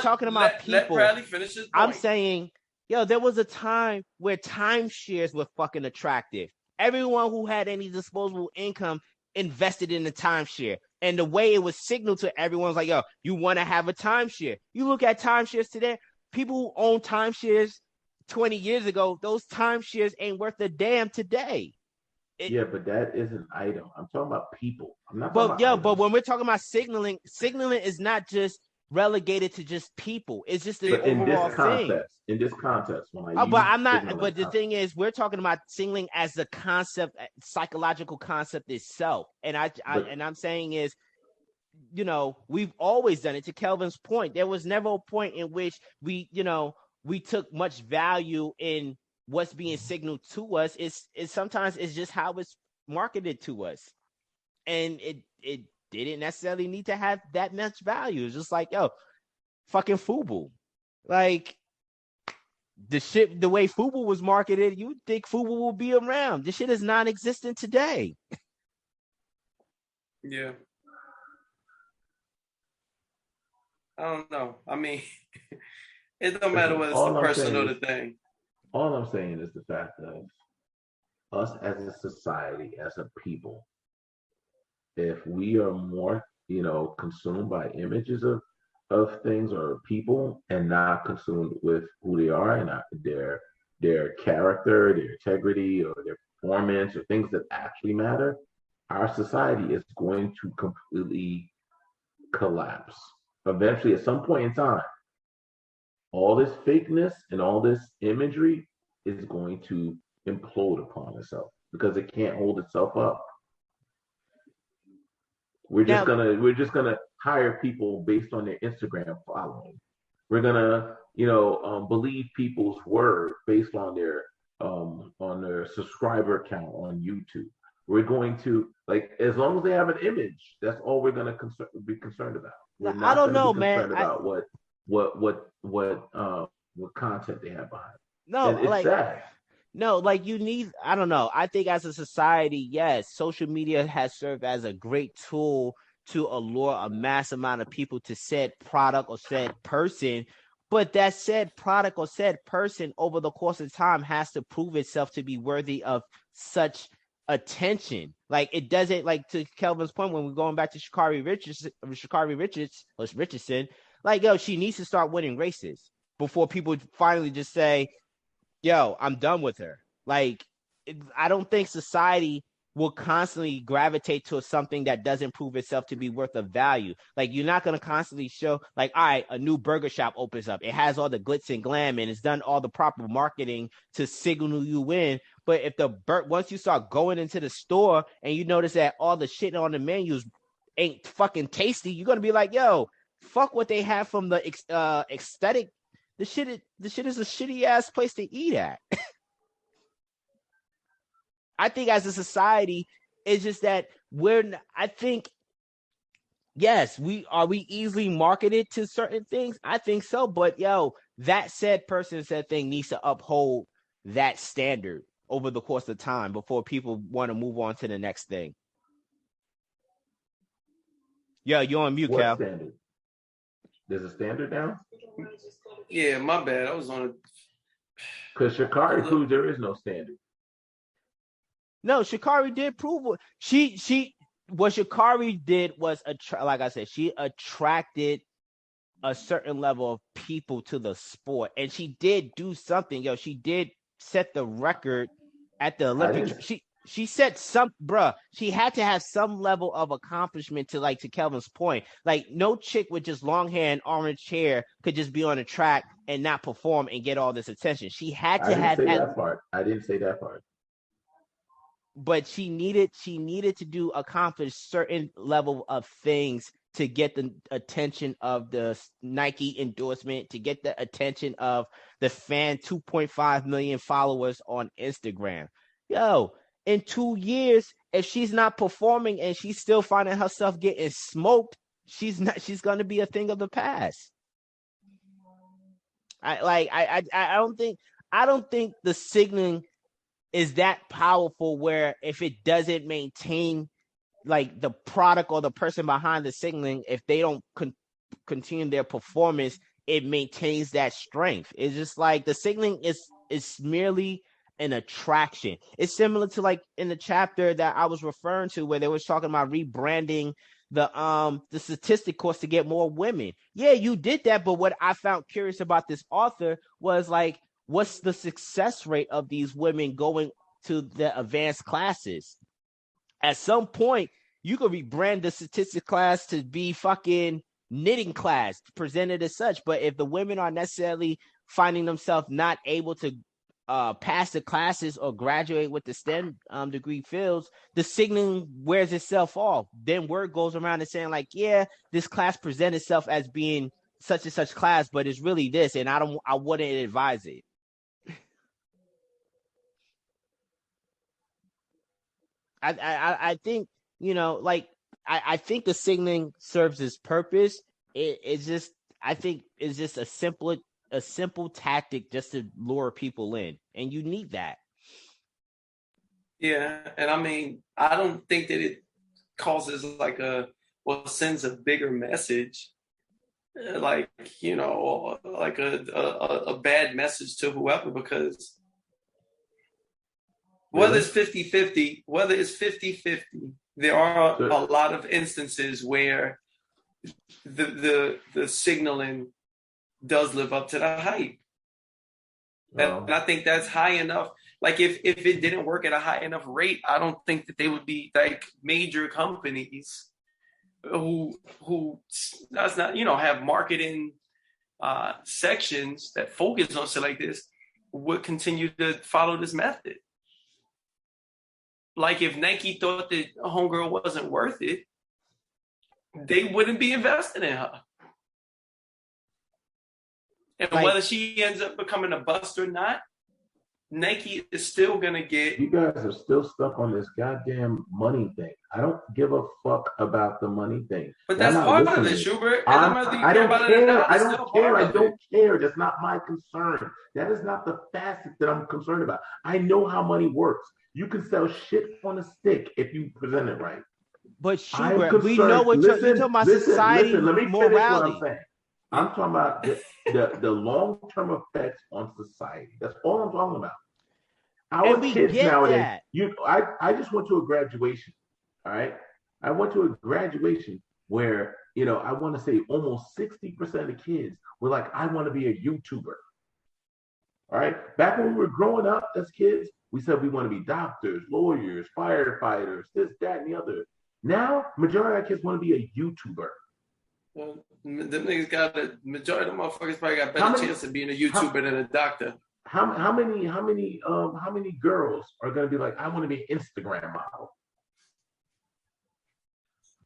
talking about people. Let Bradley finish his point. I'm saying, there was a time where timeshares were fucking attractive. Everyone who had any disposable income invested in the timeshare. And the way it was signaled to everyone was like, you want to have a timeshare. You look at timeshares today, people who own timeshares 20 years ago, those timeshares ain't worth a damn today. But that is an item. I'm talking about people. I'm not but when we're talking about signaling is not just relegated to just people. It's just the overall thing. In this context, but the thing is, we're talking about signaling as the concept, psychological concept itself. And I'm saying is, we've always done it. To Kelvin's point, there was never a point in which we took much value in what's being signaled to us. It's sometimes it's just how it's marketed to us, and it didn't necessarily need to have that much value. It's just like, fucking FUBU. Like, the way FUBU was marketed, you think FUBU will be around. This shit is non-existent today. Yeah. I don't know. I mean, it don't matter whether it's the person or the thing. All I'm saying is the fact of us as a society, as a people, if we are more, consumed by images of things or people, and not consumed with who they are and not their character, their integrity, or their performance, or things that actually matter, our society is going to completely collapse. Eventually, at some point in time, all this fakeness and all this imagery is going to implode upon itself because it can't hold itself up. We're just gonna hire people based on their Instagram following. We're gonna, believe people's word based on their subscriber count on YouTube. We're going to, as long as they have an image, that's all we're gonna be concerned about. We're not I don't know, be man. About what content they have behind. No, and it's sad. No, you need, I don't know. I think as a society, yes, social media has served as a great tool to allure a mass amount of people to said product or said person. But that said product or said person over the course of time has to prove itself to be worthy of such attention. It doesn't, to Kelvin's point, when we're going back to Sha'Carri Richardson, she needs to start winning races before people finally just say, I'm done with her. I don't think society will constantly gravitate to something that doesn't prove itself to be worth of value. You're not going to constantly show, all right, a new burger shop opens up. It has all the glitz and glam and it's done all the proper marketing to signal you in. But if once you start going into the store and you notice that all the shit on the menus ain't fucking tasty, you're going to be like, fuck what they have from the aesthetic. The shit is a shitty ass place to eat at. I think as a society, it's just that yes, we easily marketed to certain things. I think so, but that said person, said thing needs to uphold that standard over the course of time before people want to move on to the next thing. You're on mute, Cal. Standard? There's a standard now? Yeah, my bad. I was on it. Because Sha'Carri proves there is no standard. No, Sha'Carri did prove what Sha'Carri did was, like I said, she attracted a certain level of people to the sport, and she did do something. She did set the record at the Olympics. She said she had to have some level of accomplishment to Kelvin's point. No chick with just long hair and orange hair could just be on a track and not perform and get all this attention. She had to have that part. I didn't say that part. but she needed to accomplish certain level of things to get the attention of the Nike endorsement, to get the attention of the 2.5 million followers on Instagram. Yo, in 2 years, if she's not performing and she's still finding herself getting smoked, she's going to be a thing of the past. I don't think the signaling is that powerful where if it doesn't maintain like the product or the person behind the signaling, if they don't continue their performance, it maintains that strength. It's just like the signaling is merely an attraction. It's similar to like in the chapter that I was referring to where they was talking about rebranding the statistic course to get more women. Yeah, you did that, but what I found curious about this author was like, what's the success rate of these women going to the advanced classes? At some point, you could rebrand the statistics class to be fucking knitting class, presented as such. But if the women are necessarily finding themselves not able to pass the classes or graduate with the STEM degree fields, the signaling wears itself off. Then word goes around and saying like, yeah, this class presents itself as being such and such class, but it's really this, and I wouldn't advise it. I think, you know, like I think the signaling serves its purpose. It's just, I think it's just a simple tactic just to lure people in, and you need that. Yeah, and I mean, I don't think that it causes sends a bigger message, like, you know, like a bad message to whoever, because whether it's 50-50, there are a lot of instances where the signaling does live up to the hype. And I think that's high enough. Like if it didn't work at a high enough rate, I don't think that they would be like major companies who does not, you know, have marketing sections that focus on shit like this would continue to follow this method. Like if Nike thought that homegirl wasn't worth it, they wouldn't be invested in her. And whether she ends up becoming a bust or not, Nike is still going to get... You guys are still stuck on this goddamn money thing. I don't give a fuck about the money thing. But that's part of it, Schubert. I don't care. I don't care. That's not my concern. That is not the facet that I'm concerned about. I know how money works. You can sell shit on a stick if you present it right. But Schubert, we know what you're talking about. Society, let me morality. Finish what I'm saying. I'm talking about the long-term effects on society. That's all I'm talking about. Our kids nowadays, I just went to a graduation, all right? I went to a graduation where, you know, I want to say almost 60% of the kids were like, I want to be a YouTuber, all right? Back when we were growing up as kids, we said we want to be doctors, lawyers, firefighters, this, that, and the other. Now, majority of our kids want to be a YouTuber. Well, them niggas got a majority of the motherfuckers probably got better chance of being a YouTuber than a doctor. How many girls are gonna be like, I want to be an Instagram model?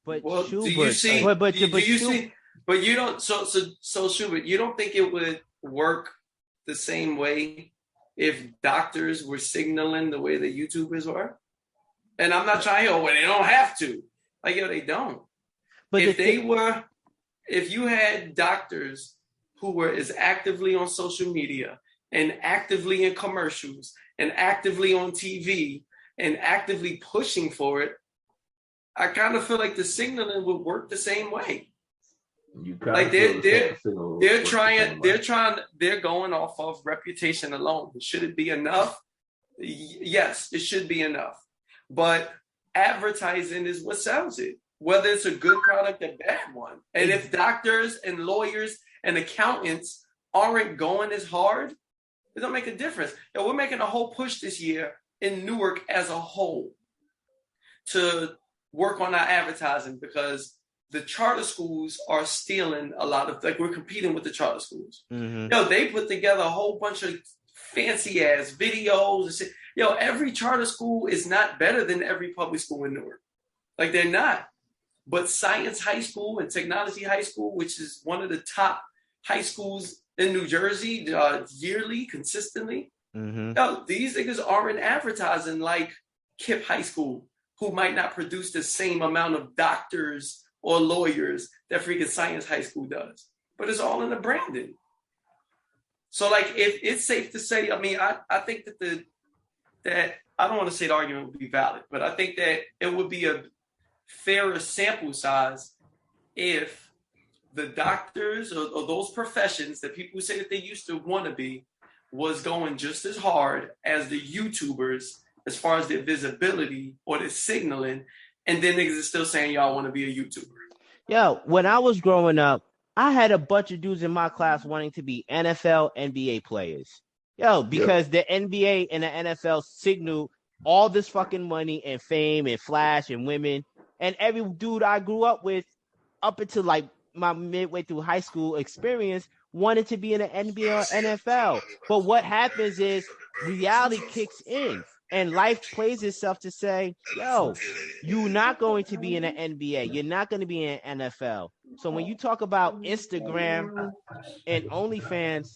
But do you see? But you don't. So Schubert, you don't think it would work the same way if doctors were signaling the way that YouTubers were? And I'm not trying to, they don't have to. Like, yo, they don't. But if you had doctors who were as actively on social media and actively in commercials and actively on TV and actively pushing for it, I kind of feel like the signaling would work the same way. Like they're going off of reputation alone. Should it be enough? Yes, it should be enough. But advertising is what sells it, whether it's a good product or bad one. And if doctors and lawyers and accountants aren't going as hard, it don't make a difference. And we're making a whole push this year in Newark as a whole to work on our advertising, because the charter schools are stealing a lot of, like, we're competing with the charter schools. Mm-hmm. They put together a whole bunch of fancy ass videos and shit. every charter school is not better than every public school in Newark. Like, they're not. But Science High School and Technology High School, which is one of the top high schools in New Jersey, yearly, consistently, these niggas aren't advertising like Kip High School, who might not produce the same amount of doctors or lawyers that freaking Science High School does. But it's all in the branding. So, like, if it's safe to say, I mean, I think that I don't want to say the argument would be valid, but I think that it would be a fairer sample size if the doctors or those professions that people say that they used to want to be was going just as hard as the YouTubers as far as their visibility or their signaling, and then niggas is still saying y'all want to be a YouTuber. Yo, when I was growing up, I had a bunch of dudes in my class wanting to be NFL, NBA players. Yo, because the NBA and the NFL signal all this fucking money and fame and flash and women. And every dude I grew up with, up until like my midway through high school experience, wanted to be in the NBA or NFL. But what happens is reality kicks in and life plays itself to say, yo, you're not going to be in the NBA. You're not going to be in NFL. So when you talk about Instagram and OnlyFans,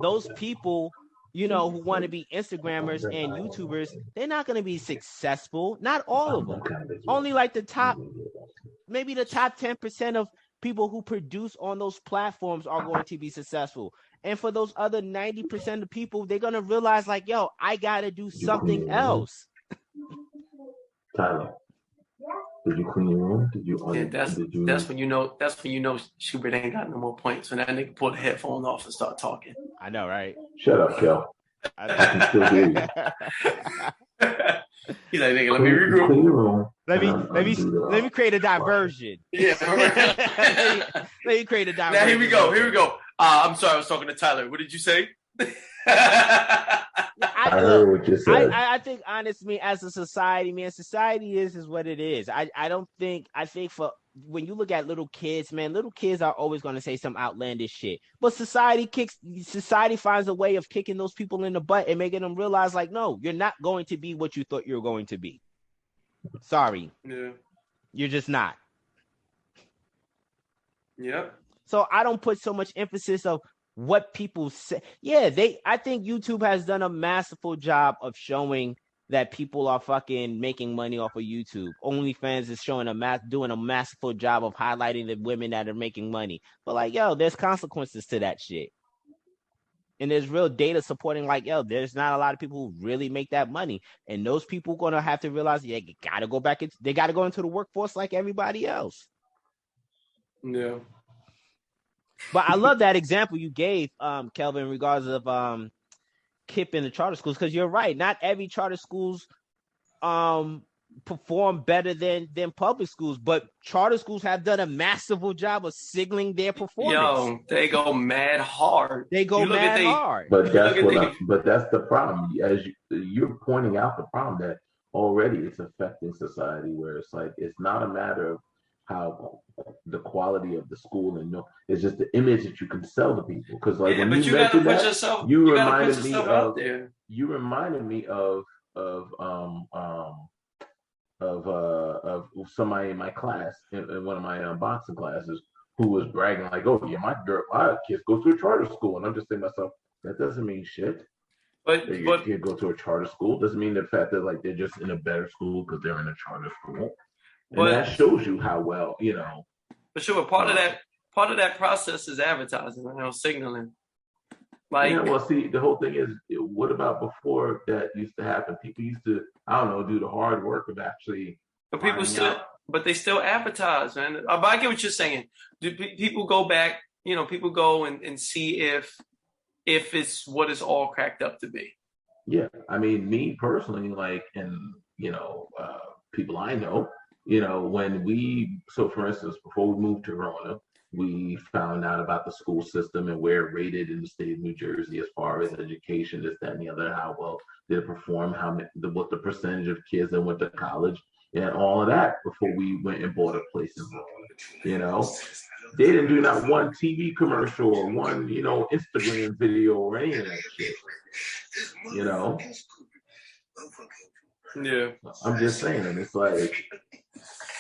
those people, who want to be Instagrammers and YouTubers, they're not going to be successful. Not all of them. Only like maybe the top 10% of people who produce on those platforms are going to be successful. And for those other 90% of people, they're going to realize like, yo, I got to do something else. Tyler, did you clean your room? That's when you know Schubert ain't got no more points. When that nigga pull the headphone off and start talking. I know, right? Shut up, Kel. I can still hear you. He's like, nigga, let me regroup. Clean your room. Let me create a diversion. Yeah. Let me create a diversion. Now here we go. I'm sorry, I was talking to Tyler. What did you say? I heard what you said. I think honestly, as a society, man, society is what it is. I think for when you look at little kids, man, little kids are always going to say some outlandish shit. But society finds a way of kicking those people in the butt and making them realize, like, no, you're not going to be what you thought you were going to be. Sorry. Yeah. You're just not. Yep. So I don't put so much emphasis of what people say. Yeah, I think YouTube has done a masterful job of showing that people are fucking making money off of YouTube. OnlyFans is doing a masterful job of highlighting the women that are making money. But like, yo, there's consequences to that shit. And there's real data supporting like, yo, there's not a lot of people who really make that money. And those people are going to have to realize they got to go back. They got to go into the workforce like everybody else. Yeah. But I love that example you gave, Kelvin, in regards of Kip in the charter schools, because you're right. Not every charter schools perform better than public schools, but charter schools have done a masterful job of signaling their performance. Yo, they go mad hard. Hard. But that's the problem. As you're pointing out the problem that already it's affecting society, where it's like it's not a matter of how the quality of the school and it's just the image that you can sell to people. Because like when you mentioned that, you reminded me of somebody in my class in one of my boxing classes who was bragging like, "Oh yeah, my kids go to a charter school," and I'm just thinking to myself, that doesn't mean shit. But your kid go to a charter school doesn't mean the fact that like they're just in a better school because they're in a charter school. And that shows you how well, But sure, part of that process is advertising, signaling. Like, see, the whole thing is, what about before that used to happen? People used to, I don't know, do the hard work of actually. But they still advertise, man. But I get what you're saying. Do people go back? People go and see if it's what it's all cracked up to be. Yeah, I mean, me personally, like, and people I know. For instance, before we moved to Verona, we found out about the school system and where it rated in the state of New Jersey as far as education, this, that, and the other, how well did it perform, what the percentage of kids that went to college, and all of that before we went and bought a place in Verona. They didn't do not one TV commercial or one, Instagram video or any of that shit. Yeah. I'm just saying, and it's like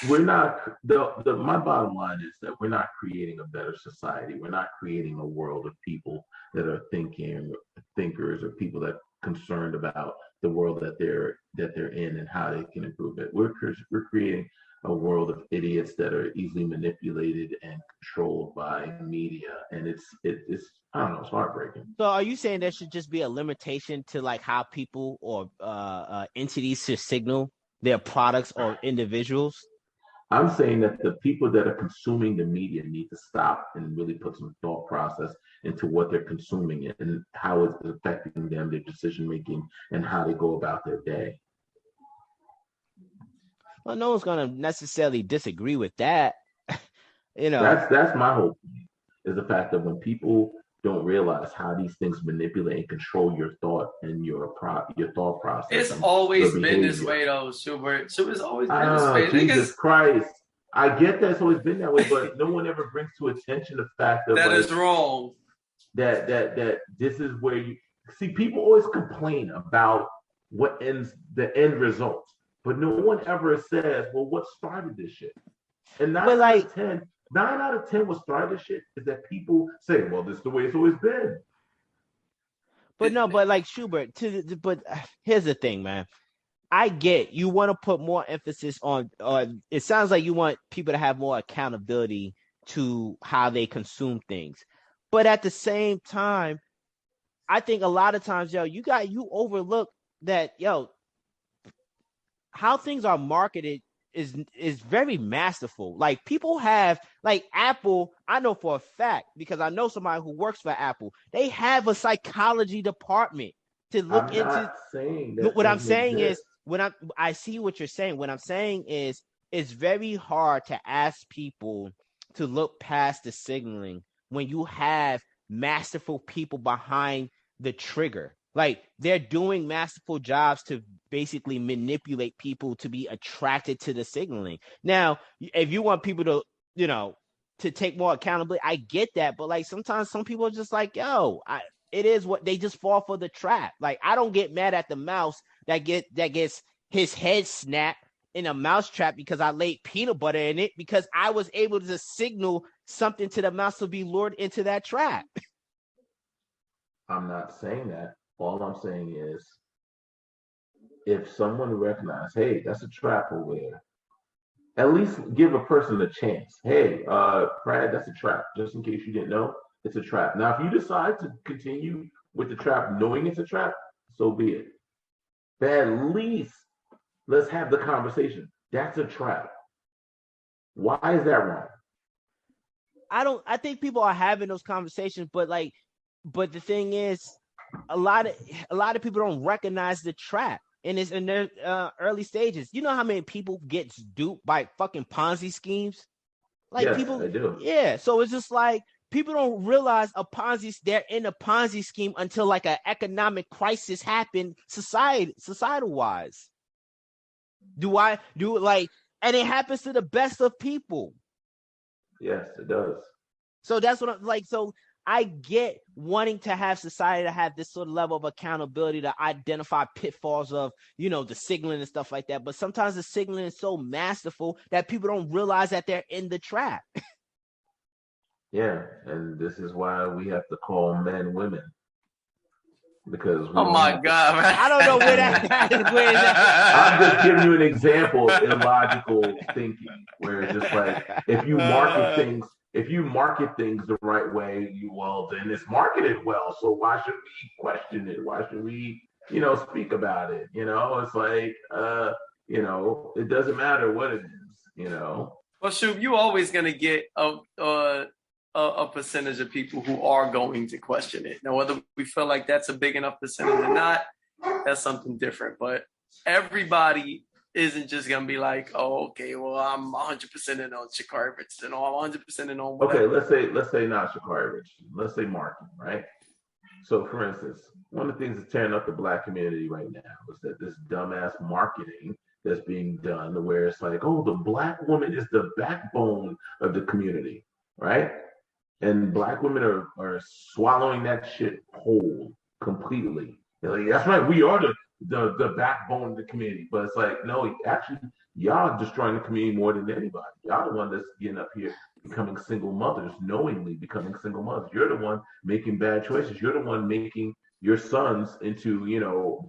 we're not. My bottom line is that we're not creating a better society. We're not creating a world of people that are thinkers, or people that are concerned about the world that they're in and how they can improve it. We're creating a world of idiots that are easily manipulated and controlled by media, and it's I don't know, it's heartbreaking. So are you saying there should just be a limitation to like how people or entities should signal their products or individuals? I'm saying that the people that are consuming the media need to stop and really put some thought process into what they're consuming and how it's affecting them, their decision making, and how they go about their day. Well, no one's going to necessarily disagree with that. That's my whole point, is the fact that when people don't realize how these things manipulate and control your thought and your thought process. It's always been this way, though, Schubert. It's always been this way. Jesus Christ. I get that it's always been that way, but no one ever brings to attention the fact that is wrong. That this is where you see people always complain about the end result, but no one ever says, well, what started this shit? And 9 out of 10 what started this shit is that people say, well, this is the way it's always been. But no, but like Schubert, but here's the thing, man. I get you want to put more emphasis on, it sounds like you want people to have more accountability to how they consume things. But at the same time, I think a lot of times, you overlook that, how things are marketed is very masterful. Like people have, like Apple, I know for a fact, because I know somebody who works for Apple, they have a psychology department to look into. What I'm saying is, I see what you're saying. What I'm saying is, it's very hard to ask people to look past the signaling when you have masterful people behind the trigger. Like they're doing masterful jobs to basically manipulate people to be attracted to the signaling. Now, if you want people to, to take more accountability, I get that. But like sometimes some people are just like, it is what they just fall for the trap. Like I don't get mad at the mouse that gets his head snapped in a mouse trap because I laid peanut butter in it, because I was able to signal something to the mouse to be lured into that trap. I'm not saying that. All I'm saying is, if someone recognizes, hey, that's a trap over there, at least give a person a chance. Hey, Brad, that's a trap. Just in case you didn't know, it's a trap. Now, if you decide to continue with the trap knowing it's a trap, so be it. But at least let's have the conversation. That's a trap. Why is that wrong? I think people are having those conversations, but the thing is, a lot of people don't recognize the trap, and it's in their early stages. You know how many people get duped by fucking Ponzi schemes? Like yes, people, I do. Yeah. So it's just like people don't realize they're in a Ponzi scheme until like an economic crisis happened, societal wise. And it happens to the best of people. Yes, it does. So that's what I'm like. So I get wanting to have society to have this sort of level of accountability to identify pitfalls of, the signaling and stuff like that. But sometimes the signaling is so masterful that people don't realize that they're in the trap. Yeah, and this is why we have to call men women. Because oh my God, man. I don't know where that is. I'm just giving you an example of illogical thinking, where it's just like, if you market things the right way, then it's marketed well. So why should we question it? Why should we, speak about it? It's like, it doesn't matter what it is, Well, Shub, you always gonna get a percentage of people who are going to question it. Now, whether we feel like that's a big enough percentage or not, that's something different. But everybody isn't just gonna be like, oh, okay, well, I'm 100% in on Sha'Carri Richardson, or I'm 100% in on whatever. Okay, let's say not Sha'Carri Richardson. Let's say marketing, right? So, for instance, one of the things that's tearing up the Black community right now is that this dumbass marketing that's being done, where it's like, oh, the Black woman is the backbone of the community, right? And Black women are swallowing that shit whole completely. Like, that's right. We are the backbone of the community. But it's like, no, actually, y'all destroying the community more than anybody. Y'all the one that's getting up here becoming single mothers, knowingly becoming single mothers. You're the one making bad choices. You're the one making your sons into,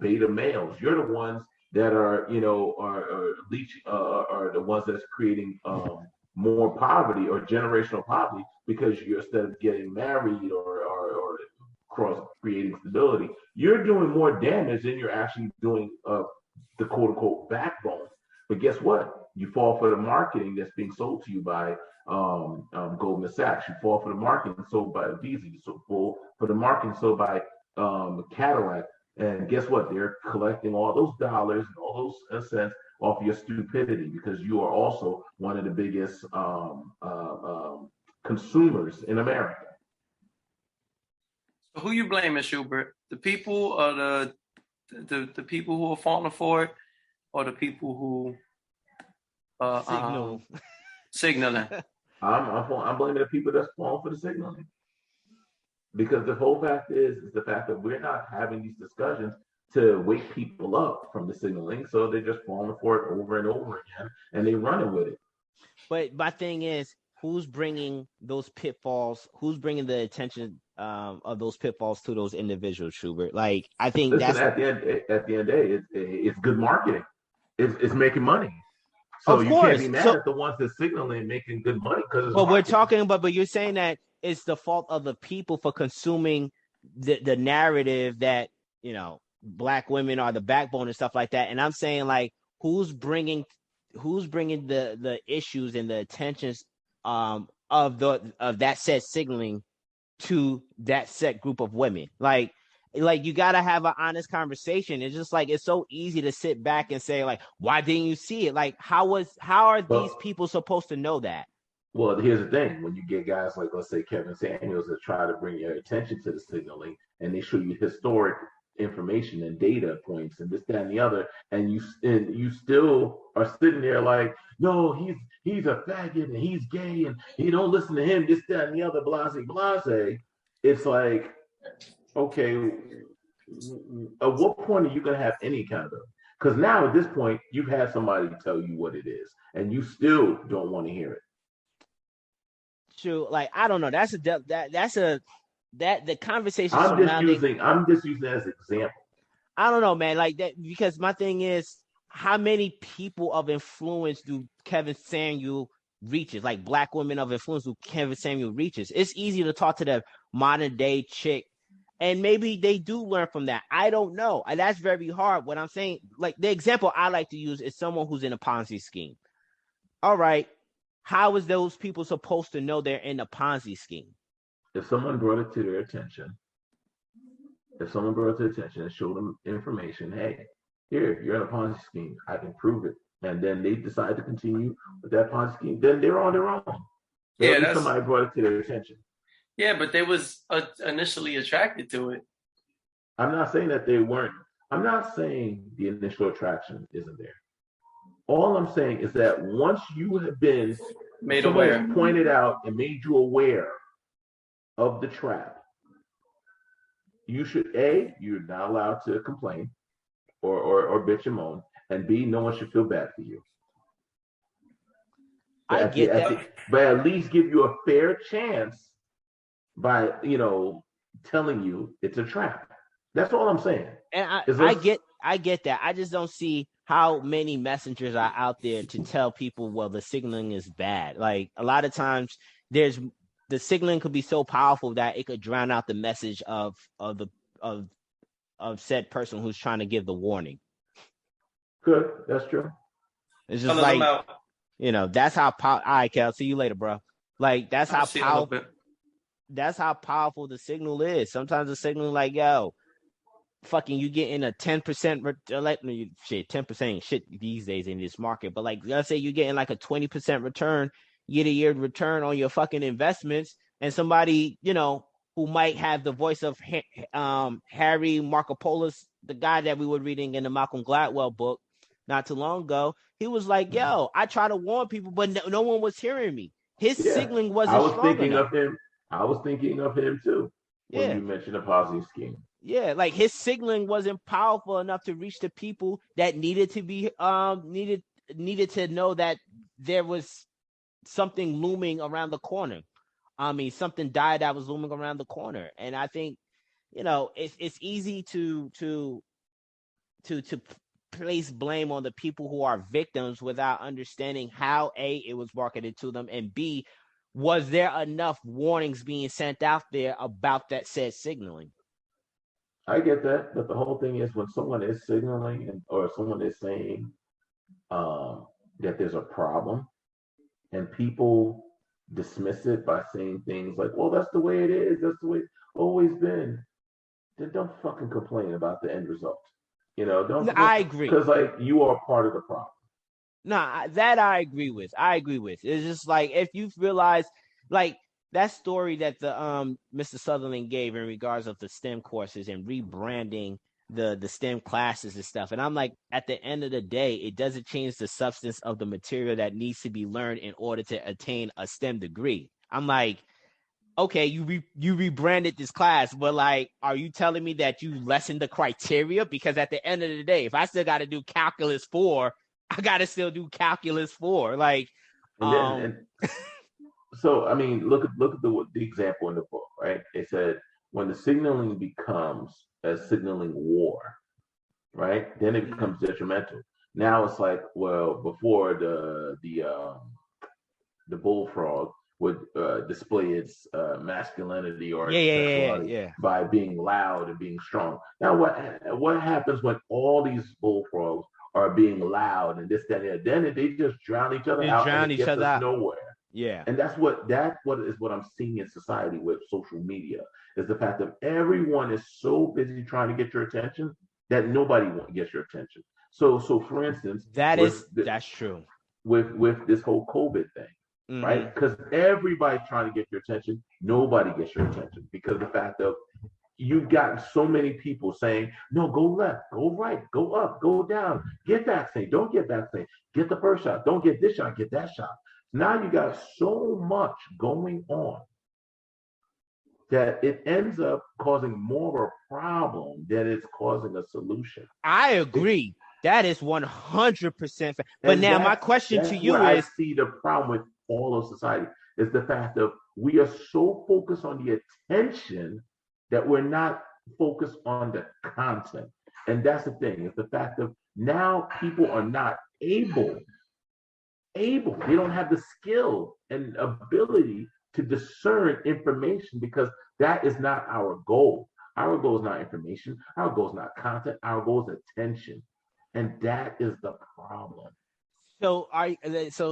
beta males. You're the ones that are, are the ones that's creating more poverty or generational poverty because you're instead of getting married or cross creating stability, you're doing more damage than you're actually doing the quote unquote backbone. But guess what? You fall for the marketing that's being sold to you by Goldman Sachs. You fall for the marketing sold by Visa. You fall for the marketing sold by Cadillac. And guess what? They're collecting all those dollars and all those cents off your stupidity because you are also one of the biggest consumers in America. So who you blaming, Schubert? The people or the people who are falling for it, or the people who signaling? I'm blaming the people that's falling for the signaling. Because the whole fact is the fact that we're not having these discussions to wake people up from the signaling, so they're just falling for it over and over again, and they're running with it. But my thing is, who's bringing those pitfalls? Who's bringing the attention of those pitfalls to those individuals, Schubert? Like, I think at the end of the day, it's good marketing. It's making money. So you can't be mad at the ones that signaling making good money because. But we're talking about. But you're saying that it's the fault of the people for consuming the narrative that Black women are the backbone and stuff like that. And I'm saying, like, who's bringing the issues and the attentions of that said signaling to that set group of women. Like you gotta have an honest conversation. It's just like it's so easy to sit back and say, like, why didn't you see it? Like, how are these people supposed to know that? Well, here's the thing: when you get guys like, let's say, Kevin Samuels that try to bring your attention to the signaling, and they show you historic information and data points and this, that, and the other, and you still are sitting there like, no, he's a faggot and he's gay and you don't listen to him, this, that, and the other, blase. It's like, okay, at what point are you going to have any kind of? Because now at this point, you've had somebody tell you what it is, and you still don't want to hear it. True, like I don't know. That's the conversation. I'm just using that as an example. I don't know, man. Like that, because my thing is, how many people of influence do Kevin Samuel reaches? Like Black women of influence do Kevin Samuel reaches? It's easy to talk to the modern day chick, and maybe they do learn from that. I don't know, and that's very hard. What I'm saying, like the example I like to use is someone who's in a Ponzi scheme. All right, how is those people supposed to know they're in a Ponzi scheme? If someone brought it to their attention, and showed them information, hey, here, you're in a Ponzi scheme, I can prove it, and then they decide to continue with that Ponzi scheme, then they're on their own. So somebody brought it to their attention. Yeah, but they was initially attracted to it. I'm not saying that they weren't. I'm not saying the initial attraction isn't there. All I'm saying is that once you have been made aware, pointed out and made you aware of the trap, you should you're not allowed to complain or bitch and moan, and B, no one should feel bad for you. I get that, but at least give you a fair chance by telling you it's a trap. That's all I'm saying. And I get that. I just don't see how many messengers are out there to tell people, well, the signaling is bad. Like a lot of times, the signaling could be so powerful that it could drown out the message of said person who's trying to give the warning. Good, that's true. It's just like that's how all right, Cal. See you later, bro. Like that's how powerful. That's how powerful the signal is. Sometimes the signal like, yo, fucking you getting a 10% shit, 10% ain't shit these days in this market. But like, let's say you're getting like a 20% return, year-to-year return on your fucking investments, and somebody, who might have the voice of Harry Markopolos, the guy that we were reading in the Malcolm Gladwell book not too long ago, he was like, yo, I try to warn people, but no one was hearing me. His signaling wasn't strong enough. I was thinking of him too when you mentioned the Ponzi scheme. Yeah, like his signaling wasn't powerful enough to reach the people that needed to be needed to know that there was something looming around the corner. I mean, something died that was looming around the corner, and I think it's easy to place blame on the people who are victims without understanding how A, it was marketed to them, and B, was there enough warnings being sent out there about that said signaling? I get that, but the whole thing is when someone is signaling or someone is saying that there's a problem, and people dismiss it by saying things like, "Well, that's the way it is. That's the way it's always been." Then don't fucking complain about the end result. Don't. I agree, because like you are part of the problem. Nah, that I agree with. It's just like if you've realized, like that story that the Mr. Sutherland gave in regards of the STEM courses and rebranding the STEM classes and stuff. And I'm like, at the end of the day, it doesn't change the substance of the material that needs to be learned in order to attain a STEM degree. I'm like, okay, you rebranded this class, but like, are you telling me that you lessened the criteria? Because at the end of the day, if I still got to do calculus 4, I got to still do calculus 4. Like, so I mean, look at the example in the book, right? It said when the signaling becomes a signaling war, right? Then it becomes detrimental. Now it's like, well, before the bullfrog would display its masculinity or sexuality by being loud and being strong. Now, what happens when all these bullfrogs are being loud and this, that, and then they just drown each other out and it gets us nowhere. Yeah. And that's what I'm seeing in society with social media, is the fact that everyone is so busy trying to get your attention that nobody gets your attention. So for instance, that's true. With this whole COVID thing, right? Because everybody's trying to get your attention, nobody gets your attention because of the fact of you've gotten so many people saying, no, go left, go right, go up, go down, get vaccinated, don't get vaccinated, get the first shot, don't get this shot, get that shot. Now you got so much going on that it ends up causing more of a problem than it's causing a solution. I agree. That is 100%. But now my question to you is, I see the problem with all of society is the fact that we are so focused on the attention that we're not focused on the content. And that's the thing, is the fact that now people are not able, they don't have the skill and ability to discern information because that is not our goal. Our goal is not information. Our goal is not content. Our goal is attention. And that is the problem. So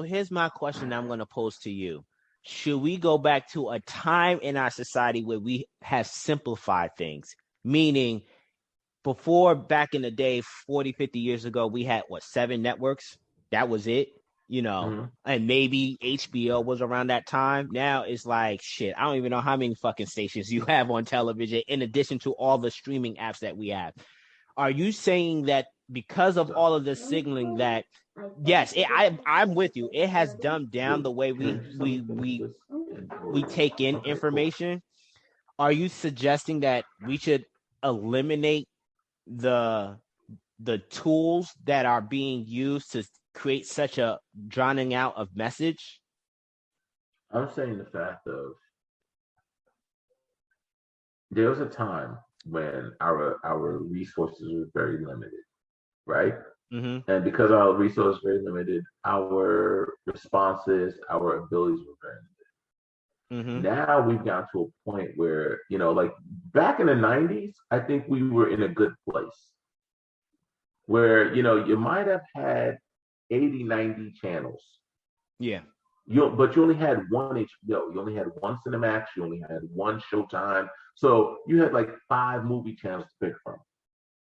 here's my question I'm going to pose to you. Should we go back to a time in our society where we have simplified things? Meaning, before, back in the day, 40, 50 years ago, we had, 7 networks? That was it, and maybe HBO was around that time. Now it's like, shit, I don't even know how many fucking stations you have on television in addition to all the streaming apps that we have. Are you saying that because of all of this signaling that, yes, I'm with you, it has dumbed down the way we take in information? Are you suggesting that we should eliminate the tools that are being used to create such a drowning out of message? I'm saying the fact of there was a time when our resources were very limited, right? Mm-hmm. And because our resources were very limited, our responses, our abilities were very limited. Mm-hmm. Now we've gotten to a point where, like back in the 90s, I think we were in a good place where, you might have had 80, 90 channels. Yeah. But you only had one HBO, you only had one Cinemax, you only had one Showtime. So you had like 5 movie channels to pick from.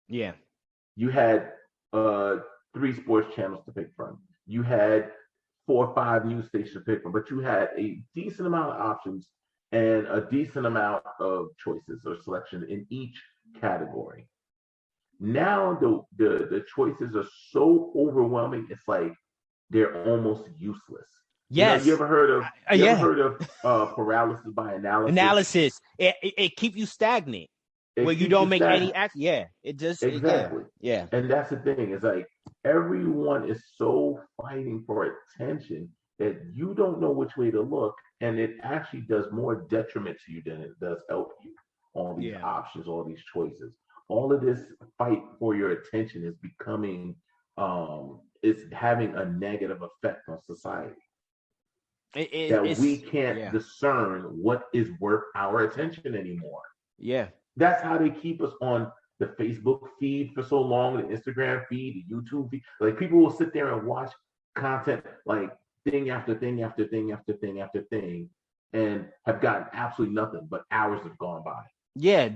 Yeah. You had 3 sports channels to pick from. You had 4 or 5 news stations to pick from, but you had a decent amount of options and a decent amount of choices or selection in each category. Now the choices are so overwhelming, it's like they're almost useless. Yes. You ever heard of paralysis by analysis? It keeps you stagnant. where you don't make any act. Yeah, it just exactly. Yeah. And that's the thing. It's like everyone is so fighting for attention that you don't know which way to look, and it actually does more detriment to you than it does help you. All these options, all these choices, all of this fight for your attention is becoming, it's having a negative effect on society. We can't discern what is worth our attention anymore. Yeah. That's how they keep us on the Facebook feed for so long, the Instagram feed, the YouTube feed. Like people will sit there and watch content like thing after thing after thing after thing after thing and have gotten absolutely nothing, but hours have gone by. Yeah,